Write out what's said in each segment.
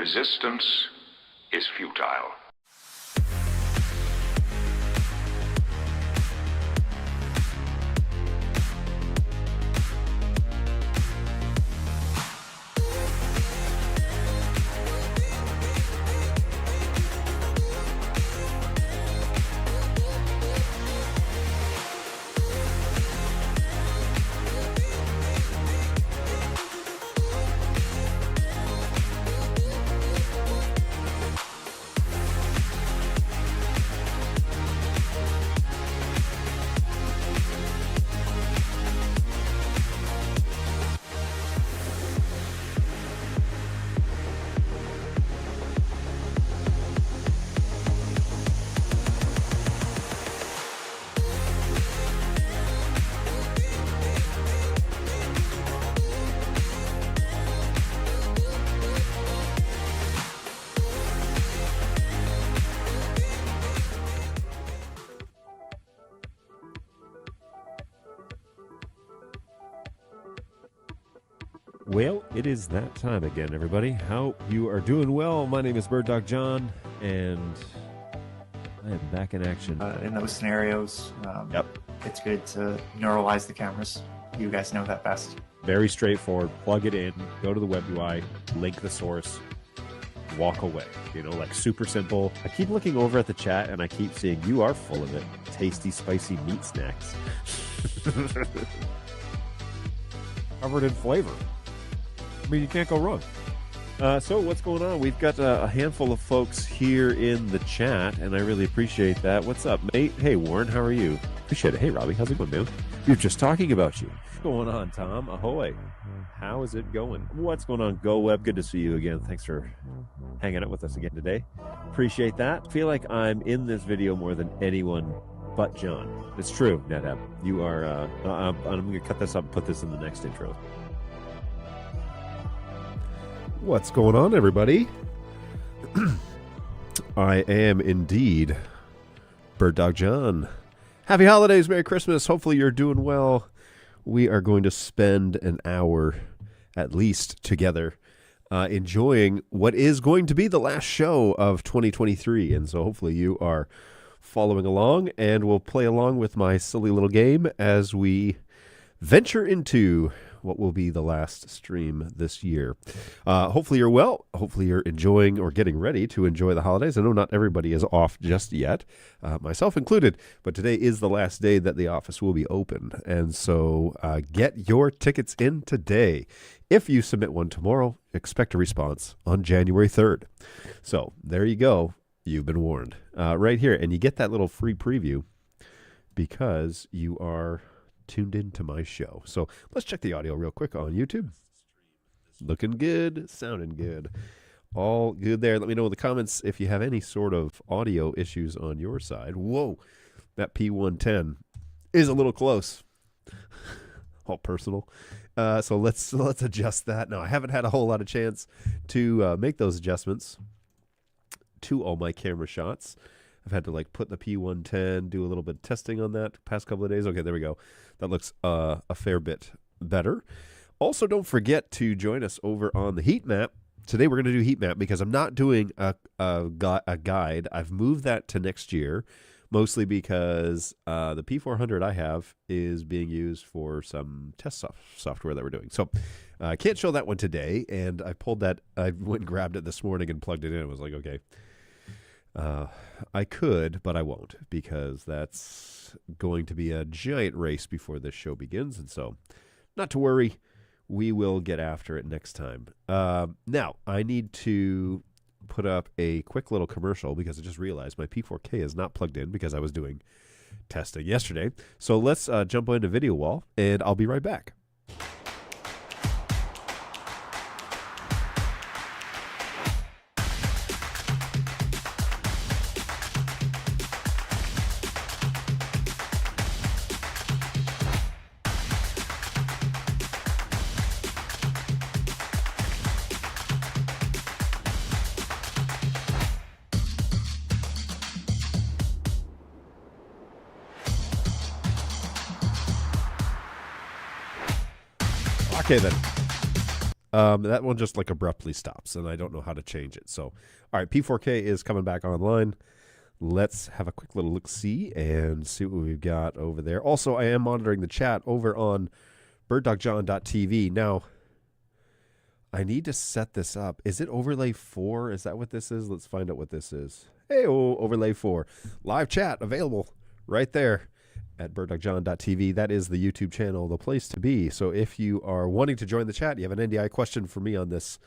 Resistance is futile. Well, it is that time again, everybody. How you are doing? Well, my name is BirdDogJon, and I am back in action. In those scenarios, it's good to neuralize the cameras. You guys know that best. Very straightforward. Plug it in, go to the web UI, link the source, walk away. You know, like super simple. I keep looking over at the chat, and I keep seeing you are full of it. Tasty, spicy meat snacks. Covered in flavor. I mean, you can't go wrong. So what's going on? We've got a handful of folks here in the chat, and I really appreciate that. What's up, mate? Hey, Warren, how are you? Appreciate it. Hey, Robbie, how's it going, man? We were just talking about you. What's going on, Tom? Ahoy. How is it going? What's going on, Go Web? Good to see you again. Thanks for hanging out with us again today. Appreciate that. Feel like I'm in this video more than anyone but John. It's true, NetApp. You are, I'm going to cut this up and put this in the next intro. What's going on, everybody? I am indeed BirdDogJon. Happy holidays, Merry Christmas. Hopefully you're doing well. We are going to spend an hour at least together enjoying what is going to be the last show of 2023. And so hopefully you are following along, and we'll play along with my silly little game as we venture into what will be the last stream this year. Hopefully you're well. Hopefully you're enjoying or getting ready to enjoy the holidays. I know not everybody is off just yet, myself included, but today is the last day that the office will be open. And so get your tickets in today. If you submit one tomorrow, expect a response on January 3rd. So there you go. You've been warned right here. And you get that little free preview because you are tuned into my show. So let's check the audio real quick on YouTube. Looking good, sounding good. All good there. Let me know in the comments if you have any sort of audio issues on your side. Whoa, that P110 is a little close. All personal. So let's adjust that. Now, I haven't had a whole lot of chance to make those adjustments to all my camera shots. I've had to like put the P110, do a little bit of testing on that past couple of days. Okay, there we go. That looks a fair bit better. Also, don't forget to join us over on the heat map. Today we're going to do heat map because I'm not doing a guide. I've moved that to next year, mostly because the P400 I have is being used for some test software that we're doing. So I can't show that one today, and I pulled that. I went and grabbed it this morning and plugged it in. I was like, okay. I could, but I won't, because that's going to be a giant race before this show begins. And so, not to worry, we will get after it next time. Now, I need to put up a quick little commercial because I just realized my P4K is not plugged in because I was doing testing yesterday. So let's jump into Video Wall, and I'll be right back. Okay, then. That one just like abruptly stops, and I don't know how to change it. So, all right, P4K is coming back online. Let's have a quick little look-see and see what we've got over there. Also, I am monitoring the chat over on BirdDogJon.tv. Now, I need to set this up. Is it overlay 4? Is that what this is? Let's find out what this is. Hey, overlay 4. Live chat available right there at BirdDogJon.tv. That is the YouTube channel, the place to be. So if you are wanting to join the chat, you have an NDI question for me on this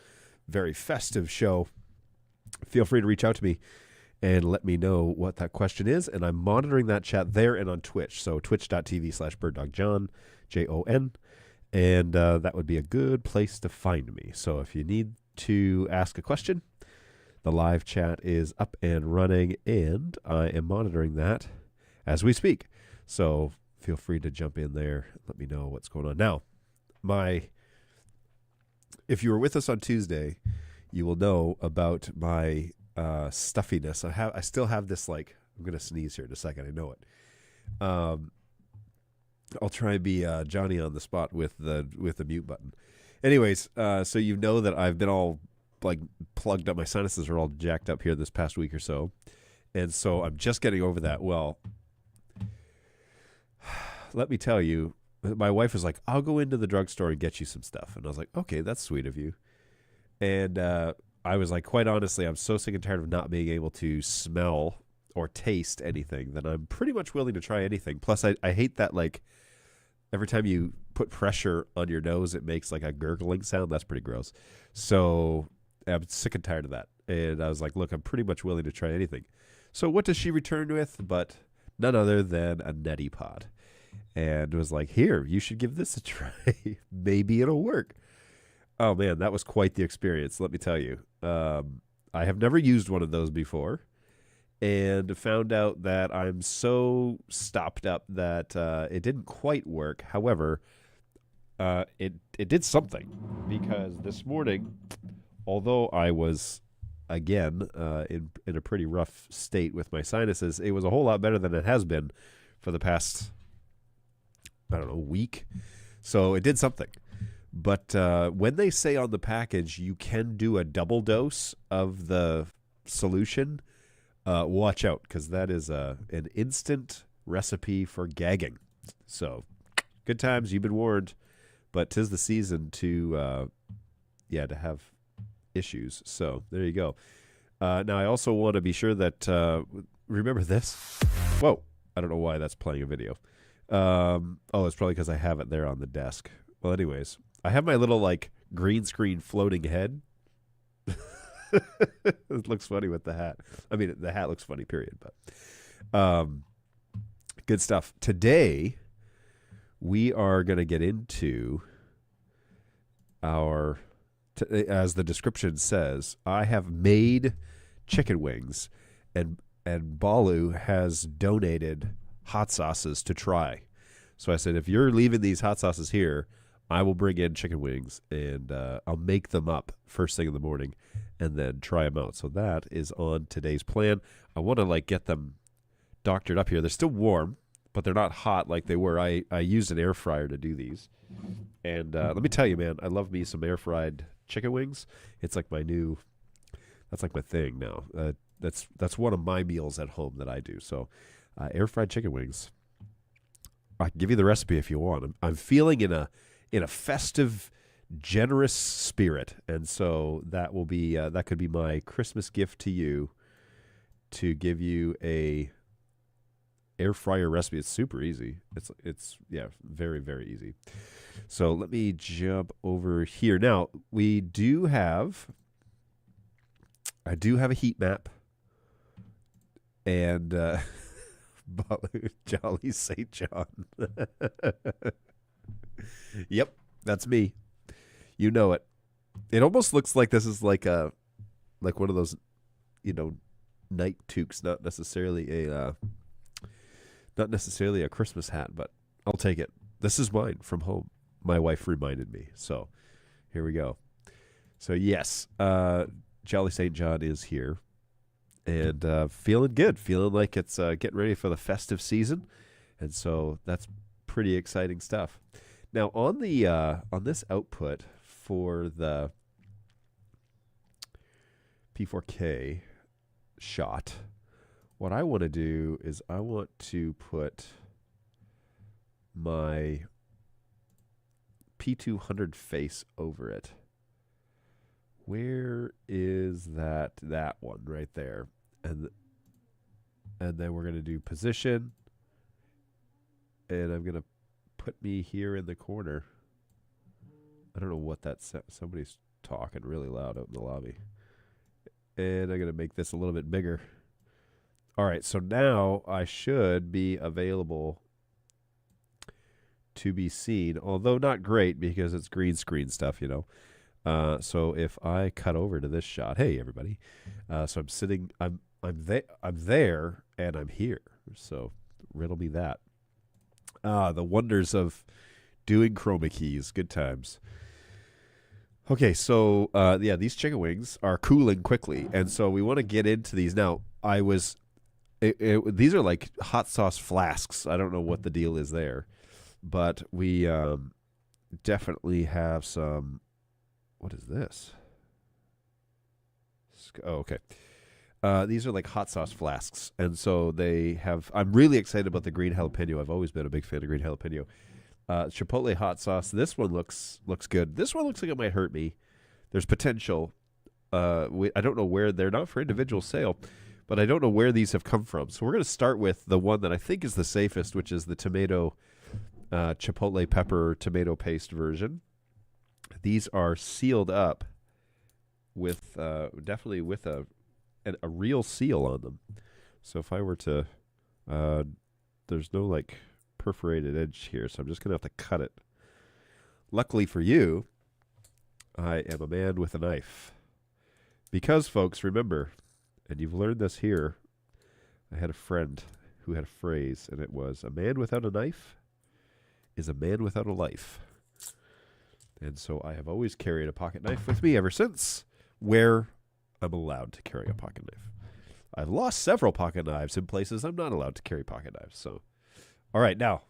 very festive show, feel free to reach out to me and let me know what that question is. And I'm monitoring that chat there and on Twitch. So twitch.tv/BirdDogJon, Jon. And that would be a good place to find me. So if you need to ask a question, the live chat is up and running, and I am monitoring that as we speak. So feel free to jump in there. Let me know what's going on. Now, if you were with us on Tuesday, you will know about my stuffiness. I still have this, like, I'm going to sneeze here in a second. I know it. I'll try and be Johnny on the spot with the mute button. Anyways, so you know that I've been all like plugged up. My sinuses are all jacked up here this past week or so. And so I'm just getting over that. Well, let me tell you, my wife was like, I'll go into the drugstore and get you some stuff. And I was like, okay, that's sweet of you. And I was like, quite honestly, I'm so sick and tired of not being able to smell or taste anything that I'm pretty much willing to try anything. Plus, I hate that, like, every time you put pressure on your nose, it makes like a gurgling sound. That's pretty gross. So I'm sick and tired of that. And I was like, look, I'm pretty much willing to try anything. So what does she return with but none other than a neti pot? And was like, here, you should give this a try. Maybe it'll work. Oh, man, that was quite the experience, let me tell you. I have never used one of those before and found out that I'm so stopped up that it didn't quite work. However, it did something, because this morning, although I was, again, in a pretty rough state with my sinuses, it was a whole lot better than it has been for the past, I don't know, week. So it did something. But when they say on the package you can do a double dose of the solution, watch out, because that is an instant recipe for gagging. So good times, you've been warned, but 'tis the season to have issues. So there you go. Now I also want to be sure that remember this. Whoa, I don't know why that's playing a video. It's probably because I have it there on the desk. Well, anyways, I have my little, like, green screen floating head. It looks funny with the hat. I mean, the hat looks funny, period. But good stuff. Today, we are going to get into our, as the description says, I have made chicken wings, and Balu has donated hot sauces to try. So I said, if you're leaving these hot sauces here, I will bring in chicken wings, and I'll make them up first thing in the morning and then try them out. So that is on today's plan. I want to, like, get them doctored up here. They're still warm, but they're not hot like they were. I used an air fryer to do these. And let me tell you, man, I love me some air fried chicken wings. It's like that's like my thing now. That's one of my meals at home that I do. So air fried chicken wings. I can give you the recipe if you want. I'm feeling in a festive, generous spirit, and so that will be that could be my Christmas gift to you, to give you a air fryer recipe. It's super easy. It's very, very easy. So let me jump over here. Now I do have a heat map, and Jolly St. John. Yep, that's me. You know it. It almost looks like this is like one of those, night toques, not necessarily a Christmas hat, but I'll take it. This is mine from home. My wife reminded me. So here we go. So yes, Jolly St. John is here, and feeling good, feeling like it's getting ready for the festive season, and so that's pretty exciting stuff. Now on the on this output for the P4K shot, what I want to do is I want to put my P200 face over it. Where is that? That one right there. And then we're going to do position. And I'm going to put me here in the corner. I don't know what that's. Somebody's talking really loud out in the lobby. And I'm going to make this a little bit bigger. All right, so now I should be available to be seen, although not great because it's green screen stuff, you know. So if I cut over to this shot, hey everybody, so I'm sitting, I'm there, and I'm here. So riddle me that. The wonders of doing chroma keys, good times. Okay, so yeah, these chicken wings are cooling quickly, and so we want to get into these now. These are like hot sauce flasks. I don't know what the deal is there, but we definitely have some. What is this? Oh, okay. These are like hot sauce flasks, and so they have. I'm really excited about the green jalapeno. I've always been a big fan of green jalapeno. Chipotle hot sauce. This one looks good. This one looks like it might hurt me. There's potential. I don't know where they're not for individual sale, but I don't know where these have come from. So we're going to start with the one that I think is the safest, which is the tomato chipotle pepper tomato paste version. These are sealed up with definitely with a real seal on them. So if I were to, there's no like perforated edge here, so I'm just going to have to cut it. Luckily for you, I am a man with a knife. Because, folks, remember, and you've learned this here, I had a friend who had a phrase, and it was, a man without a knife is a man without a life. And so I have always carried a pocket knife with me ever since, where I'm allowed to carry a pocket knife. I've lost several pocket knives in places I'm not allowed to carry pocket knives. So, all right, now,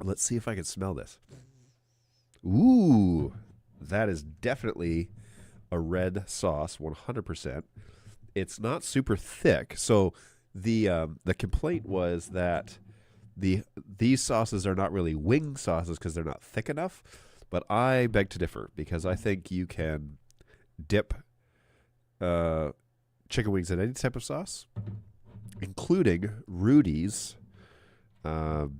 let's see if I can smell this. Ooh, that is definitely a red sauce, 100%. It's not super thick. So the complaint was that these sauces are not really wing sauces because they're not thick enough. But I beg to differ because I think you can dip chicken wings in any type of sauce, including Rudy's hot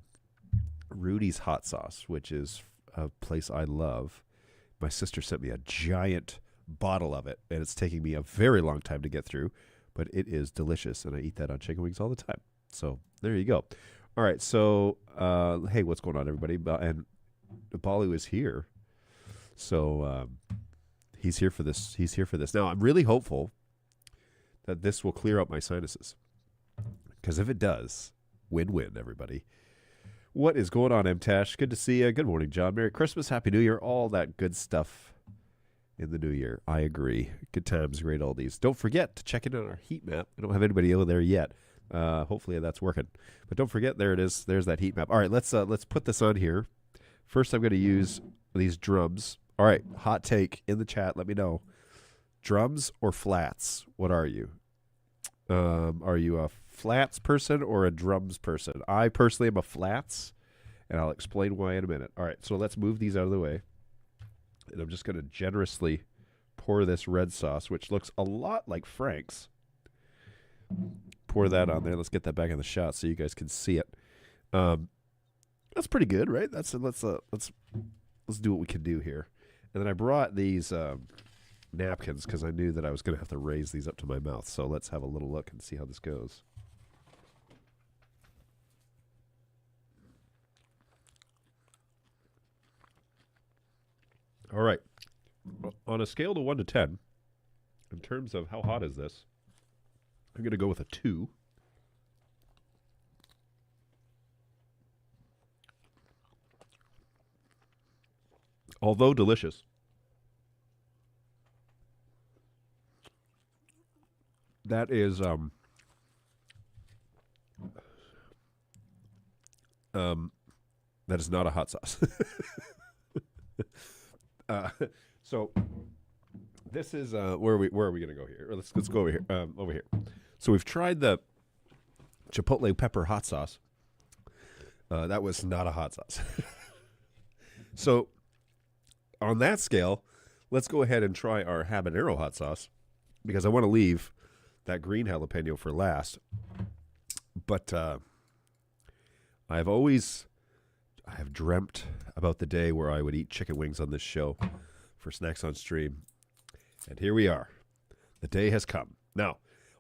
sauce, which is a place I love. My sister sent me a giant bottle of it, and it's taking me a very long time to get through, but it is delicious, and I eat that on chicken wings all the time. So there you go. All right, so hey, what's going on, everybody? And Balu is here, so he's here for this. He's here for this. Now, I'm really hopeful that this will clear up my sinuses, because if it does, win-win, everybody. What is going on, MTash? Good to see you. Good morning, John. Merry Christmas, Happy New Year, all that good stuff in the new year. I agree. Good times, great oldies. Don't forget to check in on our heat map. I don't have anybody over there yet. Hopefully that's working. But don't forget, there it is. There's that heat map. All right, let's put this on here. First, I'm going to use these drums. All right, hot take in the chat. Let me know. Drums or flats? What are you? Are you a flats person or a drums person? I personally am a flats, and I'll explain why in a minute. All right, so let's move these out of the way. And I'm just going to generously pour this red sauce, which looks a lot like Frank's. Pour that on there. Let's get that back in the shot so you guys can see it. That's pretty good, right? Let's do what we can do here. And then I brought these napkins because I knew that I was going to have to raise these up to my mouth. So let's have a little look and see how this goes. All right. On a scale to 1 to 10, in terms of how hot is this, I'm going to go with a 2. Although delicious, that is that is not a hot sauce. So this is where are we going to go here? Let's go over here. Over here. So we've tried the chipotle pepper hot sauce. That was not a hot sauce. So on that scale, let's go ahead and try our habanero hot sauce because I want to leave that green jalapeno for last. But I have dreamt about the day where I would eat chicken wings on this show for snacks on stream. And here we are. The day has come. Now,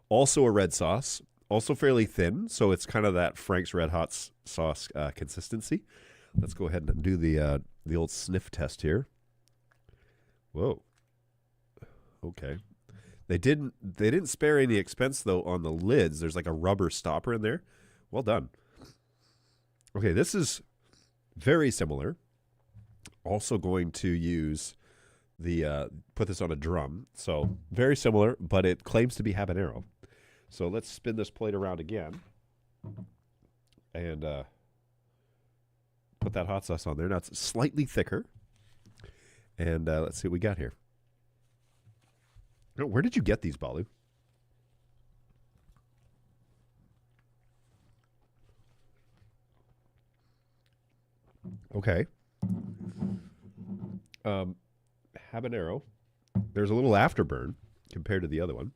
also a red sauce, also fairly thin, so it's kind of that Frank's Red Hot sauce consistency. Let's go ahead and do the old sniff test here. Whoa. Okay. They didn't spare any expense though on the lids. There's like a rubber stopper in there. Well done. Okay, this is very similar. Also going to use the put this on a drum. So very similar, but it claims to be habanero. So let's spin this plate around again and put that hot sauce on there. Now it's slightly thicker. And let's see what we got here. Oh, where did you get these, Balu? Okay. Habanero. There's a little afterburn compared to the other one.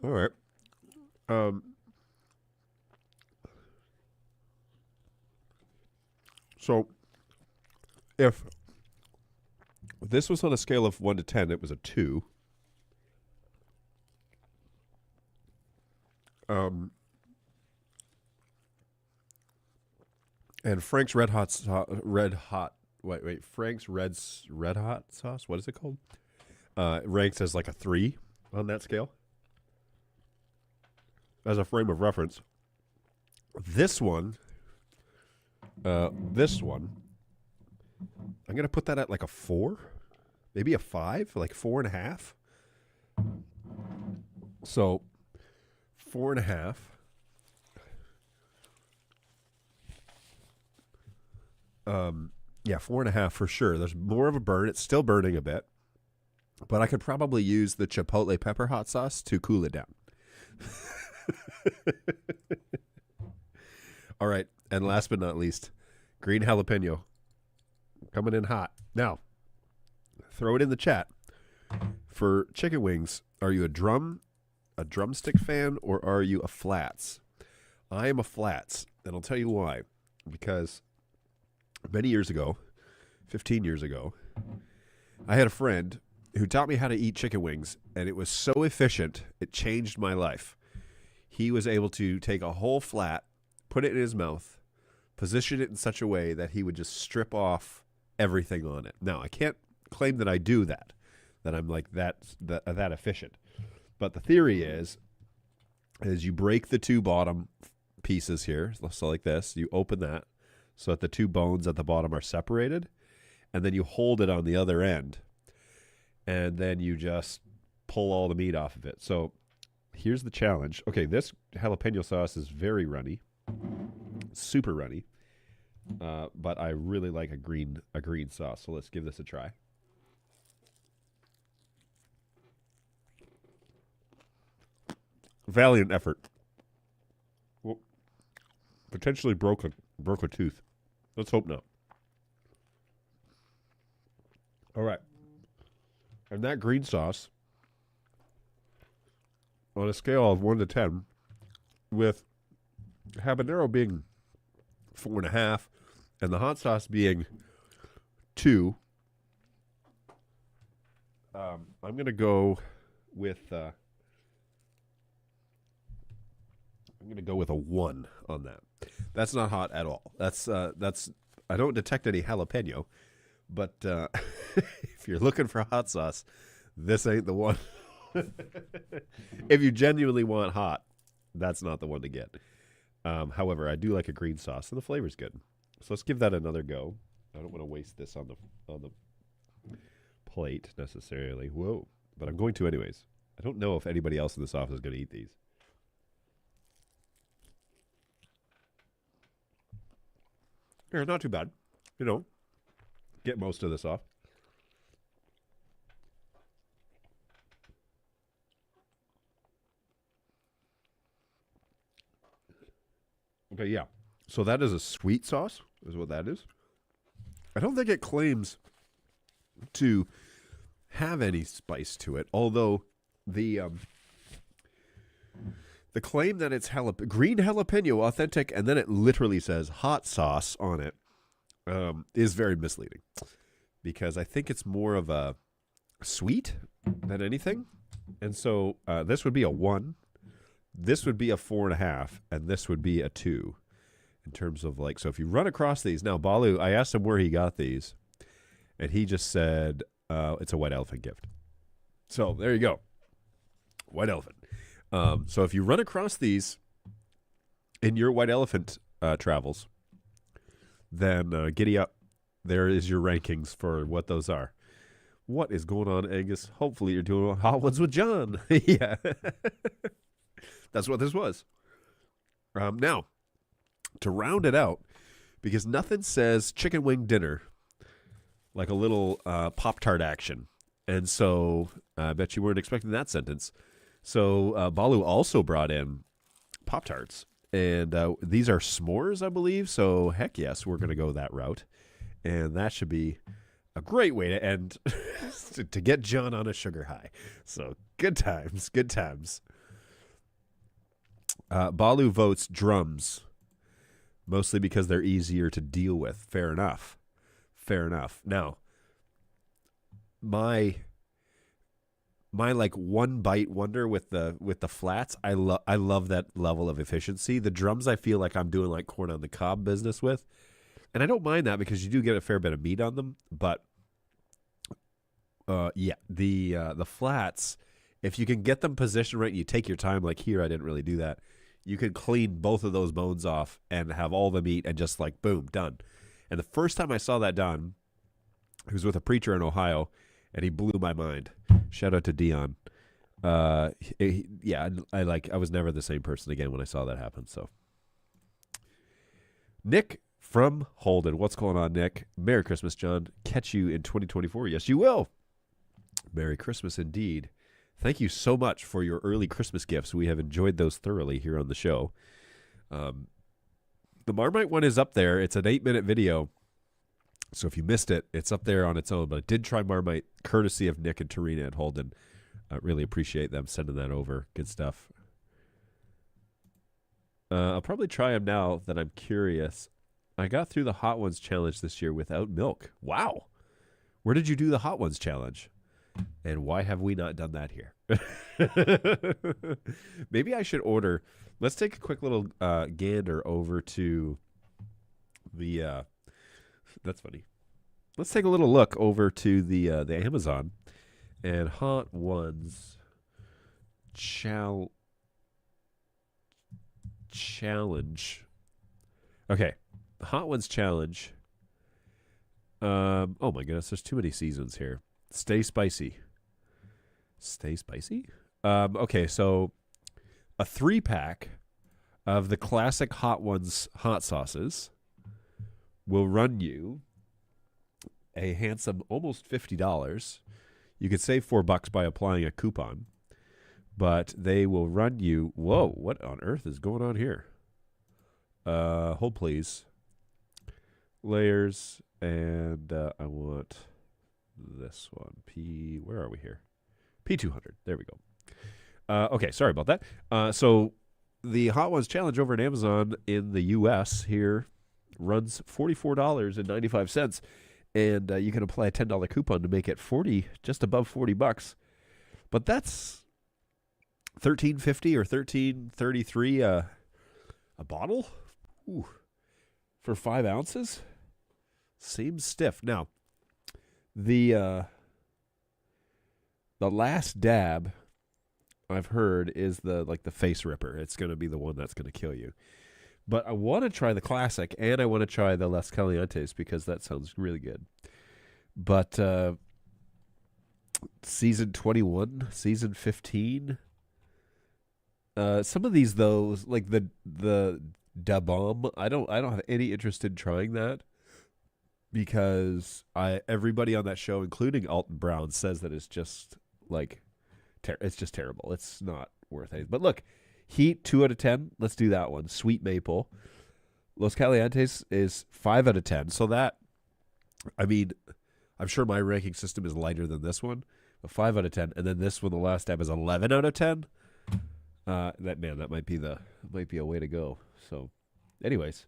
All right. So if this was on a scale of 1 to 10, it was a 2. And Frank's Red Hot Frank's Red Hot sauce, what is it called? Ranks as like a 3 on that scale. As a frame of reference. This one, I'm going to put that at like a 4, maybe a 5, like 4.5. So 4.5. Yeah, 4.5 for sure. There's more of a burn. It's still burning a bit, but I could probably use the chipotle pepper hot sauce to cool it down. All right, and last but not least, green jalapeno coming in hot. Now, throw it in the chat. For chicken wings, are you a drumstick fan, or are you a flats? I am a flats, and I'll tell you why. Because many years ago, 15 years ago, I had a friend who taught me how to eat chicken wings, and it was so efficient, it changed my life. He was able to take a whole flat, put it in his mouth, position it in such a way that he would just strip off everything on it. Now, I can't claim that I do that I'm like that efficient. But the theory is you break the two bottom pieces here, so like this, you open that so that the two bones at the bottom are separated, and then you hold it on the other end, and then you just pull all the meat off of it. So here's the challenge. Okay, this jalapeno sauce is very runny, super runny, but I really like a green sauce. So let's give this a try. Valiant effort. Well, potentially broke a tooth. Let's hope not. All right. And that green sauce, on a scale of 1 to 10, with habanero being 4.5 and the hot sauce being 2, I'm going to go with a 1 on that. That's not hot at all. That's I don't detect any jalapeno, but if you're looking for hot sauce, this ain't the one. If you genuinely want hot, that's not the one to get. However, I do like a green sauce, and the flavor's good. So let's give that another go. I don't want to waste this on the plate necessarily. Whoa, but I'm going to anyways. I don't know if anybody else in this office is going to eat these. Yeah, not too bad. You know, get most of this off. Okay, yeah. So that is a sweet sauce, is what that is. I don't think it claims to have any spice to it, although the claim that it's green jalapeno authentic, and then it literally says hot sauce on it, is very misleading, because I think it's more of a sweet than anything. And so this would be a 1, this would be a 4.5, and this would be a 2 in terms of like, so if you run across these. Now, Balu, I asked him where he got these, and he just said it's a white elephant gift. So there you go. White elephant. So if you run across these in your white elephant travels, then giddy up. There is your rankings for what those are. What is going on, Angus? Hopefully you're doing Hot Ones with John. Yeah. That's what this was. Now, to round it out, because nothing says chicken wing dinner like a little Pop-Tart action. And so I bet you weren't expecting that sentence. So Balu also brought in Pop-Tarts. And these are s'mores, I believe. So heck yes, we're going to go that route. And that should be a great way to end, to get John on a sugar high. So good times, good times. Balu votes drums, mostly because they're easier to deal with. Fair enough. Fair enough. Now, my like one bite wonder with the flats, I love that level of efficiency. The drums, I feel like I'm doing like corn on the cob business with, and I don't mind that because you do get a fair bit of meat on them. But yeah, the flats, if you can get them positioned right and you take your time, like here I didn't really do that, you could clean both of those bones off and have all the meat and just like boom, done. And the first time I saw that done, I was with a preacher in Ohio, and he blew my mind. Shout out to Dion. Yeah, I was never the same person again when I saw that happen. So, Nick from Holden, what's going on, Nick? Merry Christmas, John. Catch you in 2024. Yes, you will. Merry Christmas indeed. Thank you so much for your early Christmas gifts. We have enjoyed those thoroughly here on the show. The Marmite one is up there. It's an 8-minute video. So if you missed it, it's up there on its own. But I did try Marmite, courtesy of Nick and Tarina at Holden. I really appreciate them sending that over. Good stuff. I'll probably try them now that I'm curious. I got through the Hot Ones challenge this year without milk. Wow. Where did you do the Hot Ones challenge? And why have we not done that here? Maybe I should order. Let's take a quick little gander over to the... that's funny. Let's take a little look over to the Amazon and Hot Ones challenge. Okay, Hot Ones challenge. Oh my goodness, there's too many seasons here. Stay spicy. Stay spicy? Okay, so a 3-pack of the classic Hot Ones hot sauces will run you a handsome almost $50. You could save $4 by applying a coupon, but they will run you. Whoa, what on earth is going on here? Hold please. Layers, and I want this one. Where are we here? P200. There we go. Okay, sorry about that. So the Hot Ones challenge over at Amazon in the U.S. here runs $44.95, and you can apply a $10 coupon to make it just above $40. But that's $13.50 or $13.33 a bottle. Ooh, for 5 ounces. Seems stiff. Now, the last dab I've heard is the face ripper. It's going to be the one that's going to kill you. But I want to try the classic, and I want to try the Las Calientes because that sounds really good. But season 21, season 15, some of these though, like the Da Bomb. I don't have any interest in trying that because everybody on that show, including Alton Brown, says that it's just like it's just terrible. It's not worth it. But look, Heat 2 out of 10. Let's do that one. Sweet Maple. Los Calientes is 5 out of 10. So that, I mean, I'm sure my ranking system is lighter than this one, but 5 out of 10. And then this one, the last tab, is 11 out of 10. That might be a way to go. So, anyways,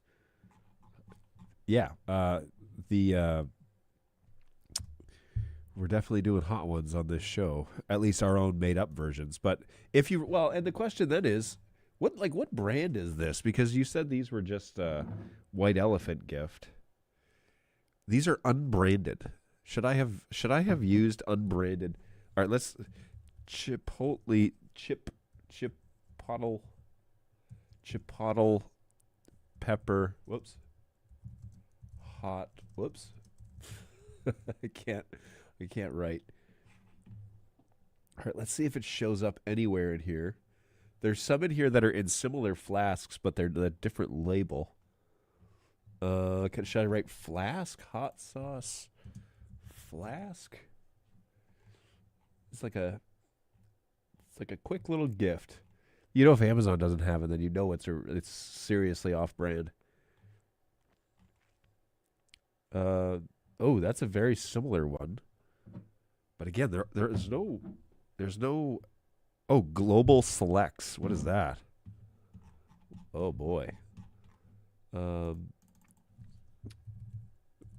yeah, we're definitely doing hot ones on this show, at least our own made up versions. But and the question then is, what brand is this? Because you said these were just White Elephant gift. These are unbranded. Should I have used unbranded? All right, let's Chipotle pepper. Whoops. Hot. Whoops. I can't write. All right, let's see if it shows up anywhere in here. There's some in here that are in similar flasks, but they're a different label. Should I write flask? Hot sauce flask? It's like a quick little gift. You know, if Amazon doesn't have it, then you know it's seriously off-brand. Oh, that's a very similar one. But again, there's no. Oh, Global Selects. What is that? Oh boy.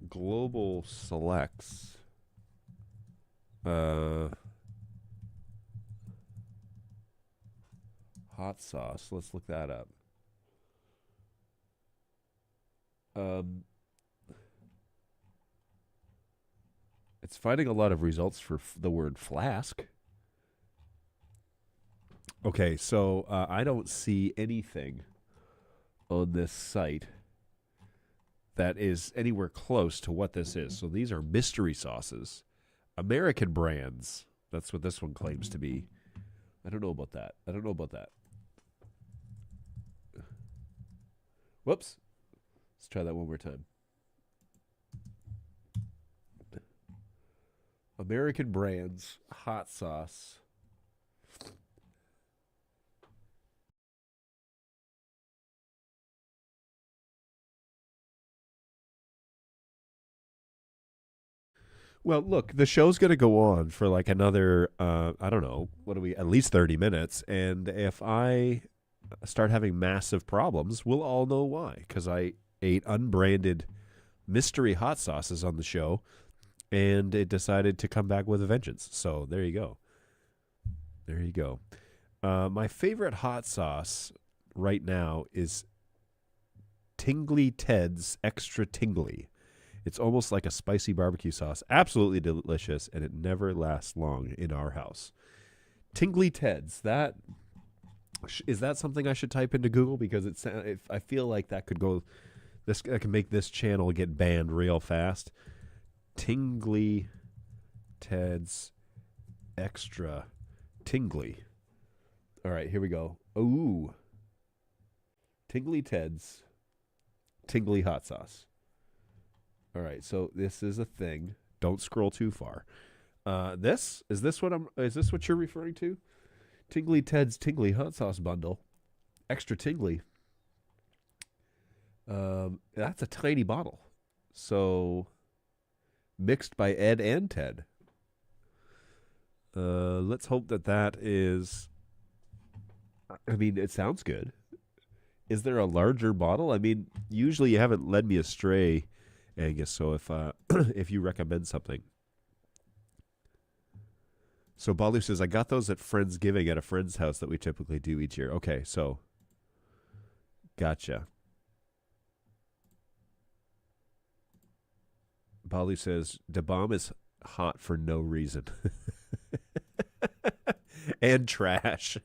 Global Selects. Hot sauce. Let's look that up. It's finding a lot of results for the word flask. Okay, so I don't see anything on this site that is anywhere close to what this is. So these are mystery sauces. American brands. That's what this one claims to be. I don't know about that. Whoops. Let's try that one more time. American brands, hot sauce. Well, look, the show's going to go on for like another, I don't know, at least 30 minutes. And if I start having massive problems, we'll all know why. Because I ate unbranded mystery hot sauces on the show, and it decided to come back with a vengeance. So there you go. My favorite hot sauce right now is Tingly Ted's Extra Tingly. It's almost like a spicy barbecue sauce. Absolutely delicious, and it never lasts long in our house. Tingly Ted's. Is that something I should type into Google? Because I feel like that could go. That can make this channel get banned real fast. Tingly Ted's Extra Tingly. All right, here we go. Ooh. Tingly Ted's Tingly Hot Sauce. All right, so this is a thing. Don't scroll too far. Is this what you're referring to? Tingly Ted's Tingly Hot Sauce Bundle. Extra Tingly. That's a tiny bottle. So mixed by Ed and Ted. Let's hope that is. I mean, it sounds good. Is there a larger bottle? I mean, usually you haven't led me astray, Angus. So if you recommend something. So Balu says, I got those at Friendsgiving at a friend's house that we typically do each year. Okay, so gotcha. Balu says, Da Bomb is hot for no reason. And trash.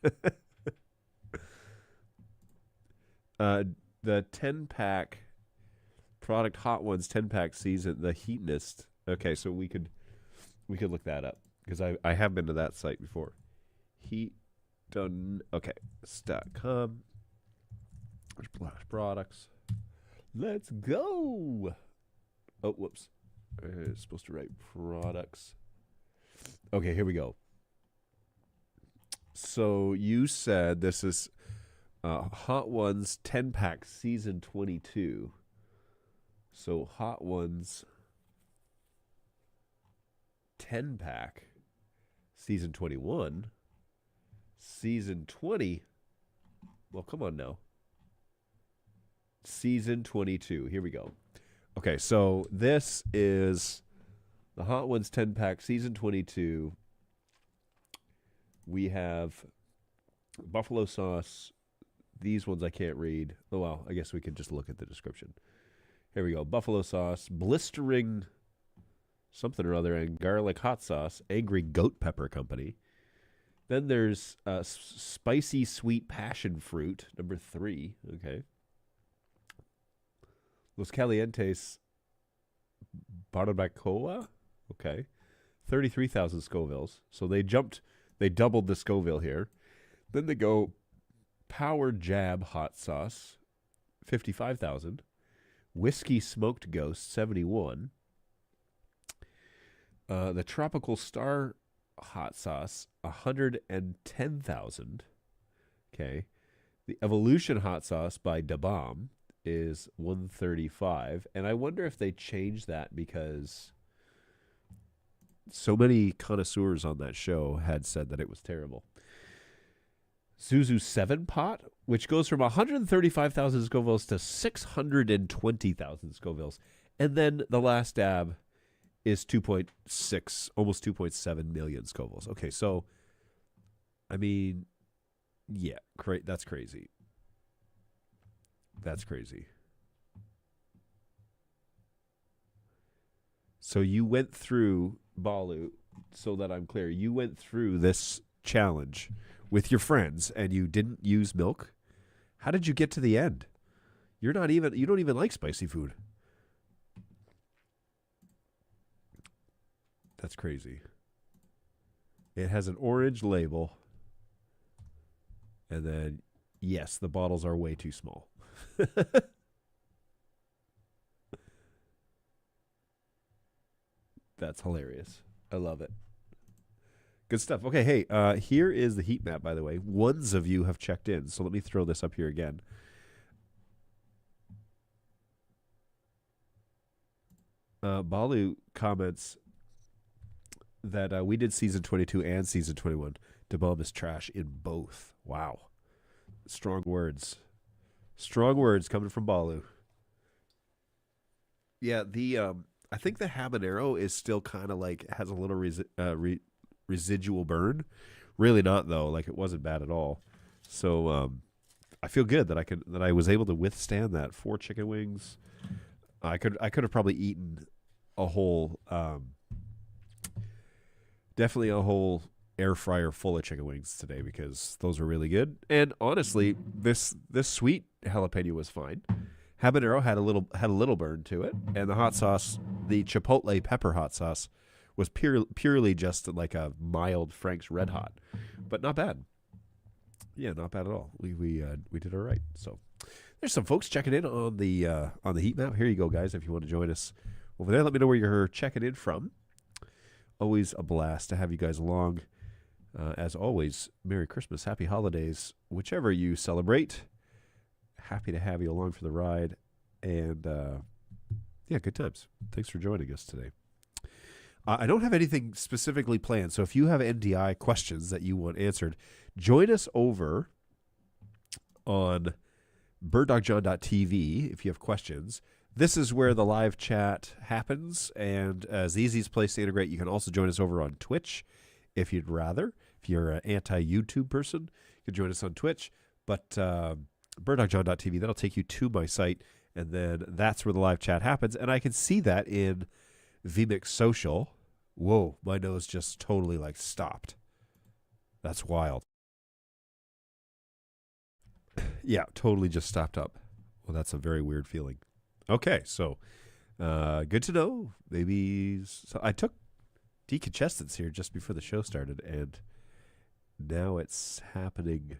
The 10-pack product Hot Ones 10-pack season, the Heatonist. Okay, so we could look that up because I have been to that site before. Okay, .com. Products. Let's go. Oh, whoops. It's supposed to write products. Okay, here we go. So you said this is Hot Ones 10-pack season 22. So Hot Ones 10-pack season 21. Season 20. Well, come on now. Season 22. Here we go. Okay, so this is the Hot Ones 10-pack season 22. We have buffalo sauce. These ones I can't read. Oh, well, I guess we could just look at the description. Here we go. Buffalo sauce, blistering something or other, and garlic hot sauce, Angry Goat Pepper Company. Then there's spicy sweet passion fruit, number 3. Okay. Los Calientes Barbacoa. Okay. 33,000 Scovilles. So they doubled the Scoville here. Then they go Power Jab hot sauce, 55,000. Whiskey Smoked Ghost, 71. The Tropical Star hot sauce, 110,000. Okay. The Evolution hot sauce by Da Bomb is 135. And I wonder if they changed that because so many connoisseurs on that show had said that it was terrible. Zuzu 7 pot, which goes from 135,000 Scovilles to 620,000 Scovilles. And then the last dab is 2.6, almost 2.7 million Scovilles. Okay, so, I mean, yeah, that's crazy. That's crazy. So you went through, Balu, so that I'm clear, you went through this challenge with your friends and you didn't use milk. How did you get to the end? You don't even like spicy food. That's crazy. It has an orange label. And then, yes, the bottles are way too small. That's hilarious. I love it. Good stuff. Okay, hey, here is the heat map, by the way. Ones of you have checked in, so let me throw this up here again. Balu comments that we did season 22 and season 21. Da Bomb is trash in both. Wow. Strong words. Strong words coming from Balu. Yeah, I think the habanero is still kind of like has a little residual burn. Really not though. Like it wasn't bad at all. So I feel good that I was able to withstand that. 4 chicken wings. I could have probably eaten a whole definitely a whole air fryer full of chicken wings today because those were really good. And honestly, this sweet jalapeno was fine. Habanero had a little burn to it, and the hot sauce, the chipotle pepper hot sauce, was purely just like a mild Frank's Red Hot, but not bad. Yeah, not bad at all. We did all right. So there's some folks checking in on the heat map. Here you go, guys. If you want to join us over there, let me know where you're checking in from. Always a blast to have you guys along. As always, Merry Christmas, Happy Holidays, whichever you celebrate. Happy to have you along for the ride, and yeah, good times. Thanks for joining us today. I don't have anything specifically planned, so if you have NDI questions that you want answered, join us over on BirdDogJon.tv if you have questions. This is where the live chat happens, and as the easiest place to integrate, you can also join us over on Twitch if you'd rather. If you're an anti-YouTube person, you can join us on Twitch, but BirdDogJon.tv, that'll take you to my site, and then that's where the live chat happens, and I can see that in vmix social. Whoa, my nose just totally like stopped. That's wild. Yeah, totally just stopped up. Well, that's a very weird feeling. Okay, so good to know. Maybe so I took decongestants here just before the show started, and now it's happening.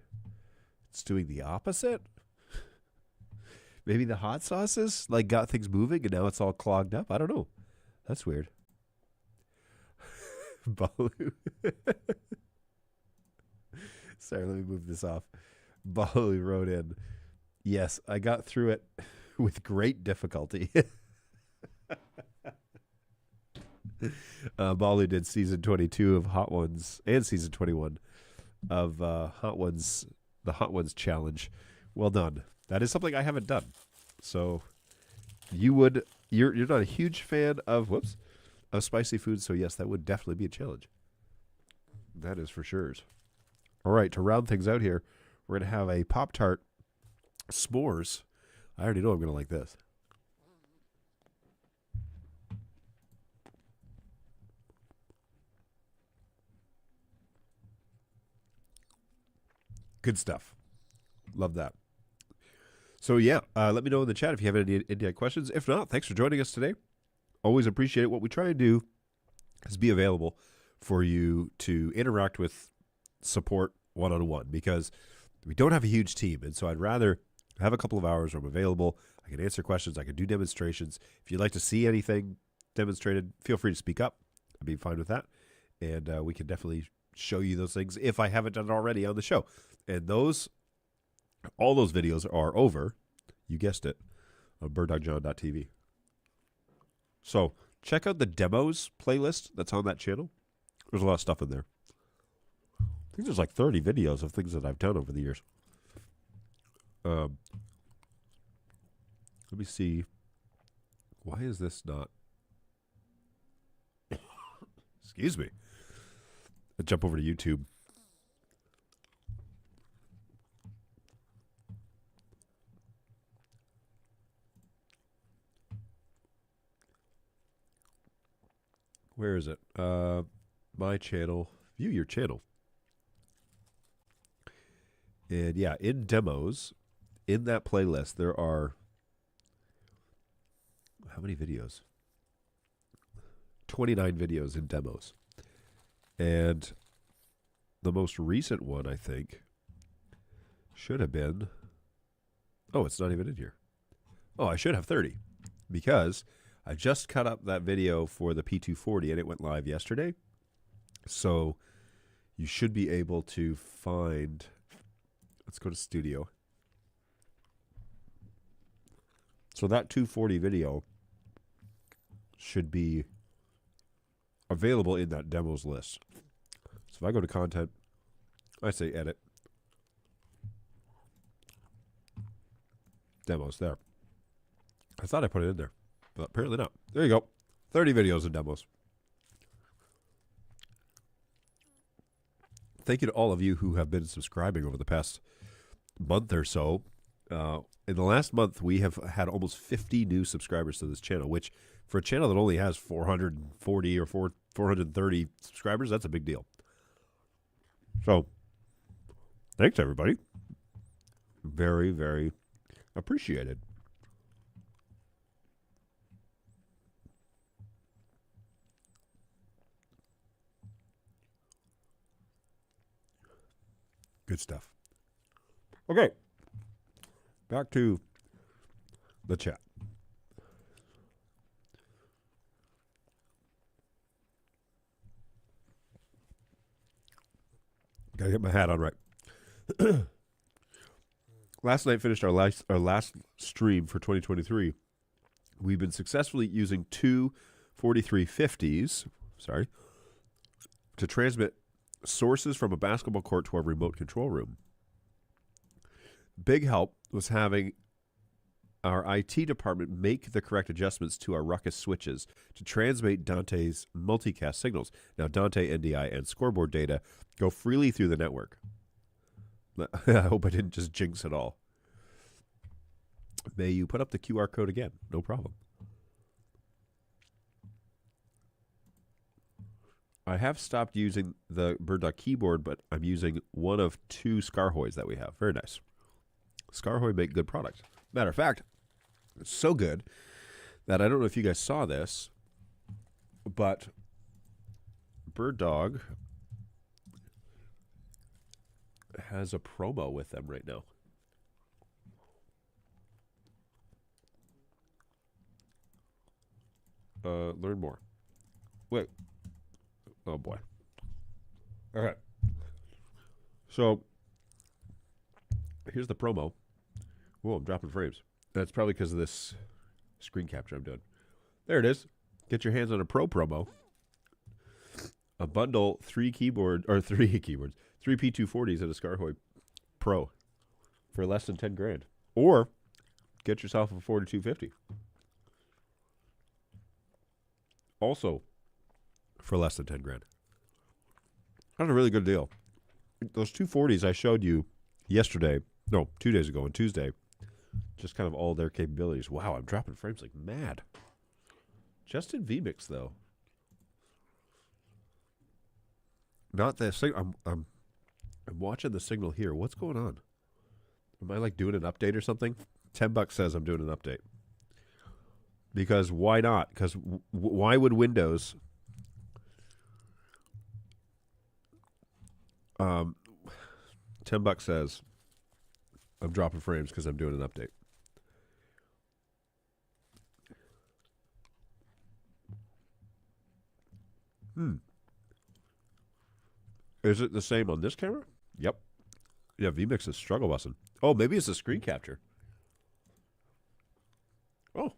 It's doing the opposite. Maybe the hot sauces like got things moving and now it's all clogged up. I don't know. That's weird. Balu. Sorry, let me move this off. Balu wrote in, yes, I got through it with great difficulty. Balu did season 22 of Hot Ones and season 21 of Hot Ones, the Hot Ones challenge. Well done. That is something I haven't done. So you're not a huge fan of spicy food, so yes, that would definitely be a challenge. That is for sure. All right, to round things out here, we're going to have a Pop-Tart s'mores. I already know I'm going to like this. Good stuff. Love that. So yeah, let me know in the chat if you have any NDI questions. If not, thanks for joining us today. Always appreciate it. What we try and do is be available for you to interact with, support one-on-one, because we don't have a huge team. And so I'd rather have a couple of hours where I'm available. I can answer questions. I can do demonstrations. If you'd like to see anything demonstrated, feel free to speak up. I'd be fine with that. And we can definitely show you those things if I haven't done it already on the show. And all those videos are over, you guessed it, on BirdDogJon.tv. So check out the demos playlist that's on that channel. There's a lot of stuff in there. I think there's like 30 videos of things that I've done over the years. Let me see. Why is this not? Excuse me. I'll jump over to YouTube. Where is it? My channel. View your channel. And yeah, in demos, in that playlist, there are how many videos? 29 videos in demos. And the most recent one, I think, should have been... Oh, it's not even in here. Oh, I should have 30. Because I just cut up that video for the P240, and it went live yesterday. So you should be able to find... Let's go to Studio. So that 240 video should be available in that demos list. So if I go to content, I say edit. Demos, there. I thought I put it in there, but apparently not. There you go. 30 videos and demos. Thank you to all of you who have been subscribing over the past month or so. In the last month, we have had almost 50 new subscribers to this channel, which for a channel that only has 440 or 430 subscribers, that's a big deal. So, thanks, everybody. Very, very appreciated. Good stuff. Okay. Back to the chat. Gotta get my hat on right. Last night finished our last stream for 2023. We've been successfully using two 4350s, to transmit sources from a basketball court to our remote control room. Big help was having our IT department make the correct adjustments to our Ruckus switches to transmit Dante's multicast signals. Now, Dante, NDI, and scoreboard data go freely through the network. I hope I didn't just jinx it all. May you put up the QR code again? No problem. I have stopped using the BirdDog keyboard, but I'm using one of two Scarhoys that we have. Very nice. Scarhoy make good products. Matter of fact, it's so good that I don't know if you guys saw this, but BirdDog has a promo with them right now. learn more. Wait. Oh, boy. All right. So, here's the promo. Whoa, I'm dropping frames. That's probably because of this screen capture I'm doing. There it is. Get your hands on a pro promo. A bundle, 3 keyboards, 3 P240s and a Scarhoy Pro for less than 10 grand. Or get yourself a 4250. Also for less than 10 grand. That's a really good deal. Those 240s I showed you yesterday, no, 2 days ago on Tuesday, just kind of all their capabilities. Wow, I'm dropping frames like mad. Just in vmix though. Not the signal. I'm watching the signal here. What's going on? Am I like doing an update or something? $10 says I'm doing an update. Because why not? Because why would Windows $10 says I'm dropping frames because I'm doing an update. Is it the same on this camera? Yep. Yeah, vmix is struggle busting. Oh, maybe it's a screen capture. Oh.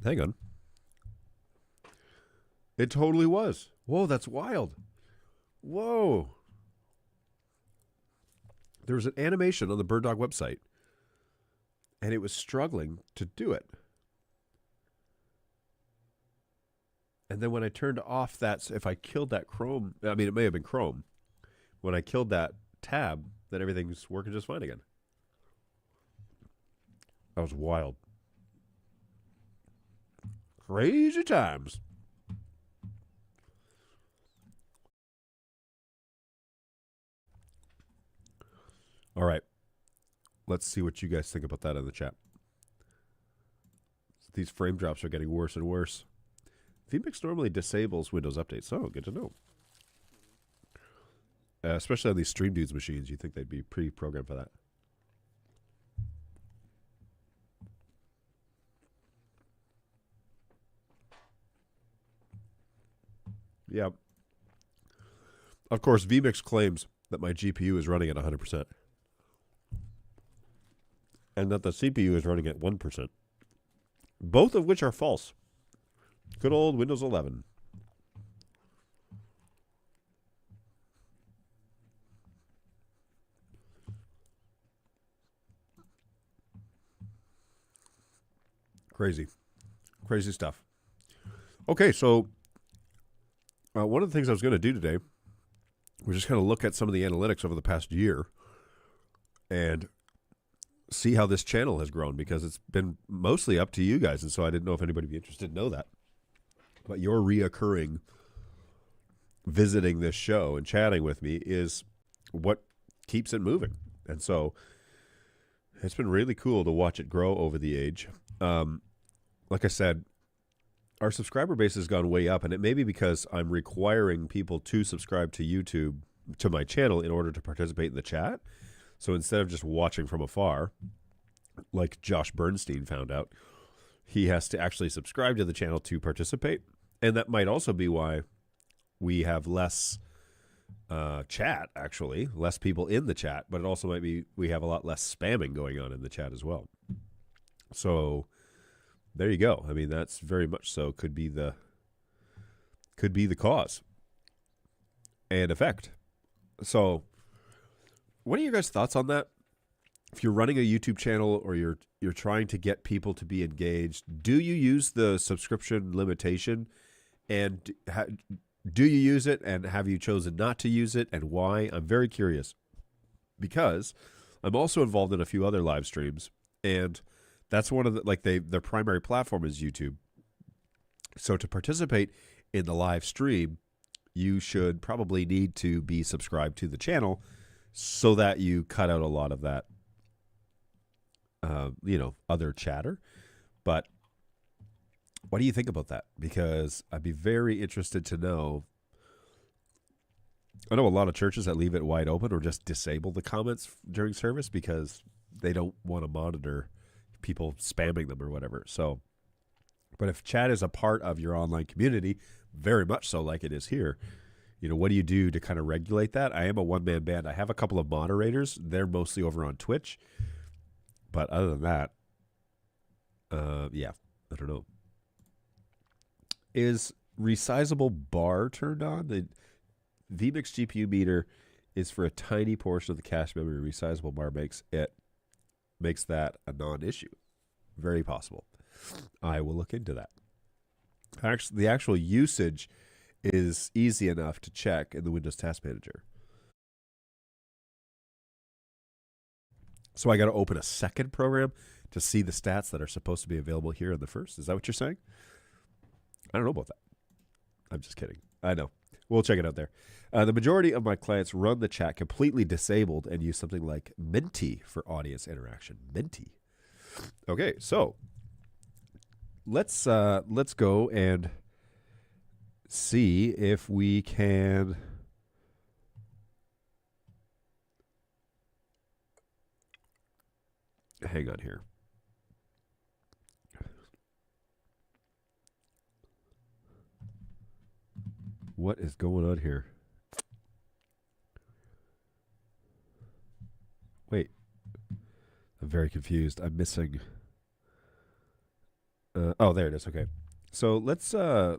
Hang on. It totally was. Whoa, that's wild. Whoa. There was an animation on the BirdDog website, and it was struggling to do it. And then when I turned off that, if I killed that Chrome, I mean, it may have been Chrome. When I killed that tab, then everything's working just fine again. That was wild. Crazy times. All right. Let's see what you guys think about that in the chat. These frame drops are getting worse and worse. vmix normally disables Windows updates. Oh, good to know. Especially on these Stream Dudes machines, you think they'd be pre-programmed for that. Yeah. Of course, vmix claims that my GPU is running at 100%. And that the CPU is running at 1%. Both of which are false. Good old Windows 11. Crazy. Crazy stuff. Okay, so one of the things I was going to do today was just kind of look at some of the analytics over the past year and see how this channel has grown, because it's been mostly up to you guys, and so I didn't know if anybody would be interested to know that. But your reoccurring visiting this show and chatting with me is what keeps it moving. And so it's been really cool to watch it grow over the age. Like I said, our subscriber base has gone way up, and it may be because I'm requiring people to subscribe to YouTube, to my channel, in order to participate in the chat. So instead of just watching from afar, like Josh Bernstein found out, he has to actually subscribe to the channel to participate. And that might also be why we have less chat, actually, less people in the chat, but it also might be we have a lot less spamming going on in the chat as well. So there you go. I mean, that's very much so could be the cause and effect. So what are your guys' thoughts on that? If you're running a YouTube channel or you're trying to get people to be engaged, do you use the subscription limitation? And do you use it? And have you chosen not to use it? And why? I'm very curious, because I'm also involved in a few other live streams, and that's one of the, their primary platform is YouTube. So to participate in the live stream, you should probably need to be subscribed to the channel so that you cut out a lot of that, other chatter. But what do you think about that? Because I'd be very interested to know. I know a lot of churches that leave it wide open or just disable the comments during service because they don't want to monitor people spamming them or whatever. So, but if chat is a part of your online community, very much so like it is here, you know, what do you do to kind of regulate that? I am a one-man band. I have a couple of moderators. They're mostly over on Twitch. But other than that, yeah, I don't know. Is resizable bar turned on? The vmix GPU meter is for a tiny portion of the cache memory. Resizable bar makes that a non-issue. Very possible. I will look into that. Actually, the actual usage is easy enough to check in the Windows Task Manager. So I got to open a second program to see the stats that are supposed to be available here in the first. Is that what you're saying? I don't know about that. I'm just kidding. I know. We'll check it out there. The majority of my clients run the chat completely disabled and use something like Menti for audience interaction. Menti. Okay, so let's go and see if we can hang on here. What is going on here? Wait. I'm very confused. I'm missing. Oh, there it is. Okay. So let's, the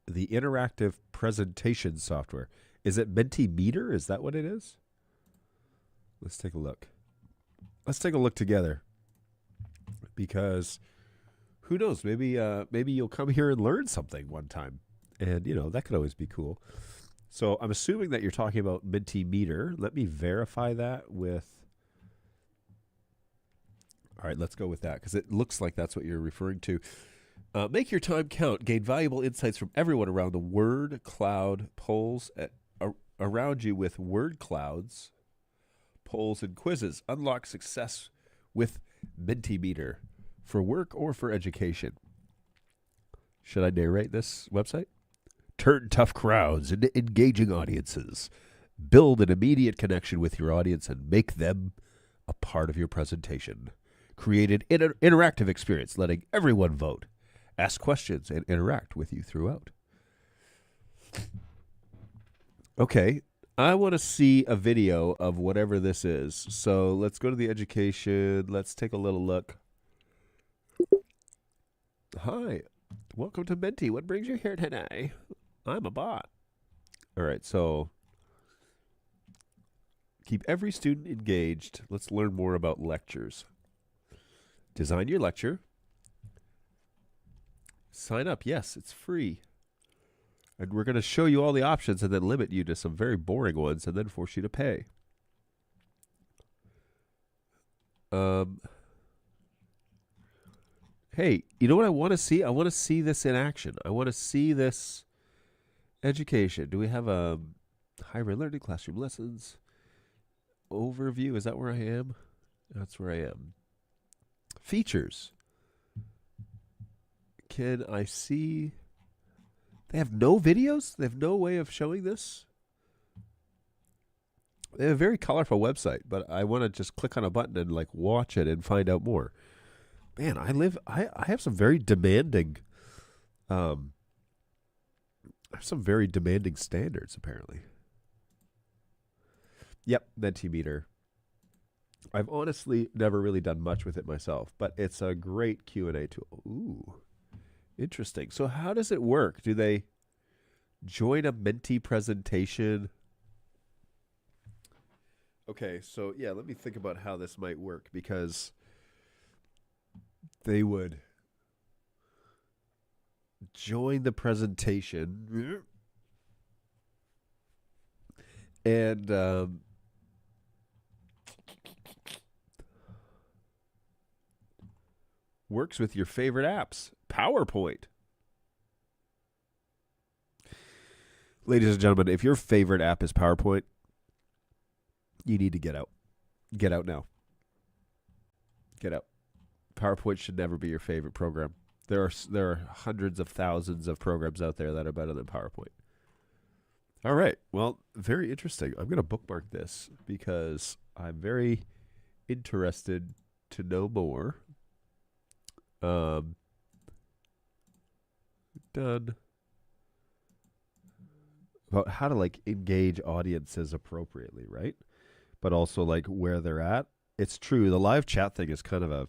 interactive presentation software. Is it Mentimeter? Is that what it is? Let's take a look. Let's take a look together. Because who knows? Maybe you'll come here and learn something one time. And, you know, that could always be cool. So I'm assuming that you're talking about Mentimeter. Let me verify that with... All right, let's go with that because it looks like that's what you're referring to. Make your time count. Gain valuable insights from everyone around the word cloud. Polls around you with word clouds, polls, and quizzes. Unlock success with Mentimeter for work or for education. Should I narrate this website? Turn tough crowds into engaging audiences. Build an immediate connection with your audience and make them a part of your presentation. Create an interactive experience, letting everyone vote, ask questions, and interact with you throughout. Okay, I want to see a video of whatever this is. So let's go to the education. Let's take a little look. Hi, welcome to Menti. What brings you here today? I'm a bot. All right, so keep every student engaged. Let's learn more about lectures. Design your lecture. Sign up. Yes, it's free. And we're going to show you all the options and then limit you to some very boring ones and then force you to pay. Hey, you know what I want to see? I want to see this in action. I want to see this education. Do we have a hybrid learning classroom lessons? Overview. Is that where I am? That's where I am. Features. Can I see? They have no videos? They have no way of showing this? They have a very colorful website, but I want to just click on a button and like watch it and find out more. Man, I have some very demanding standards apparently. Yep, Mentimeter. I've honestly never really done much with it myself, but it's a great Q&A tool. Ooh, interesting. So how does it work? Do they join a Menti presentation? Okay, so yeah, let me think about how this might work because they would join the presentation and works with your favorite apps. PowerPoint. Ladies and gentlemen, if your favorite app is PowerPoint, you need to get out. Get out now. Get out. PowerPoint should never be your favorite program. There are hundreds of thousands of programs out there that are better than PowerPoint. All right. Well, very interesting. I'm going to bookmark this because I'm very interested to know more. Done. About how to like engage audiences appropriately, right? But also like where they're at. It's true. The live chat thing is kind of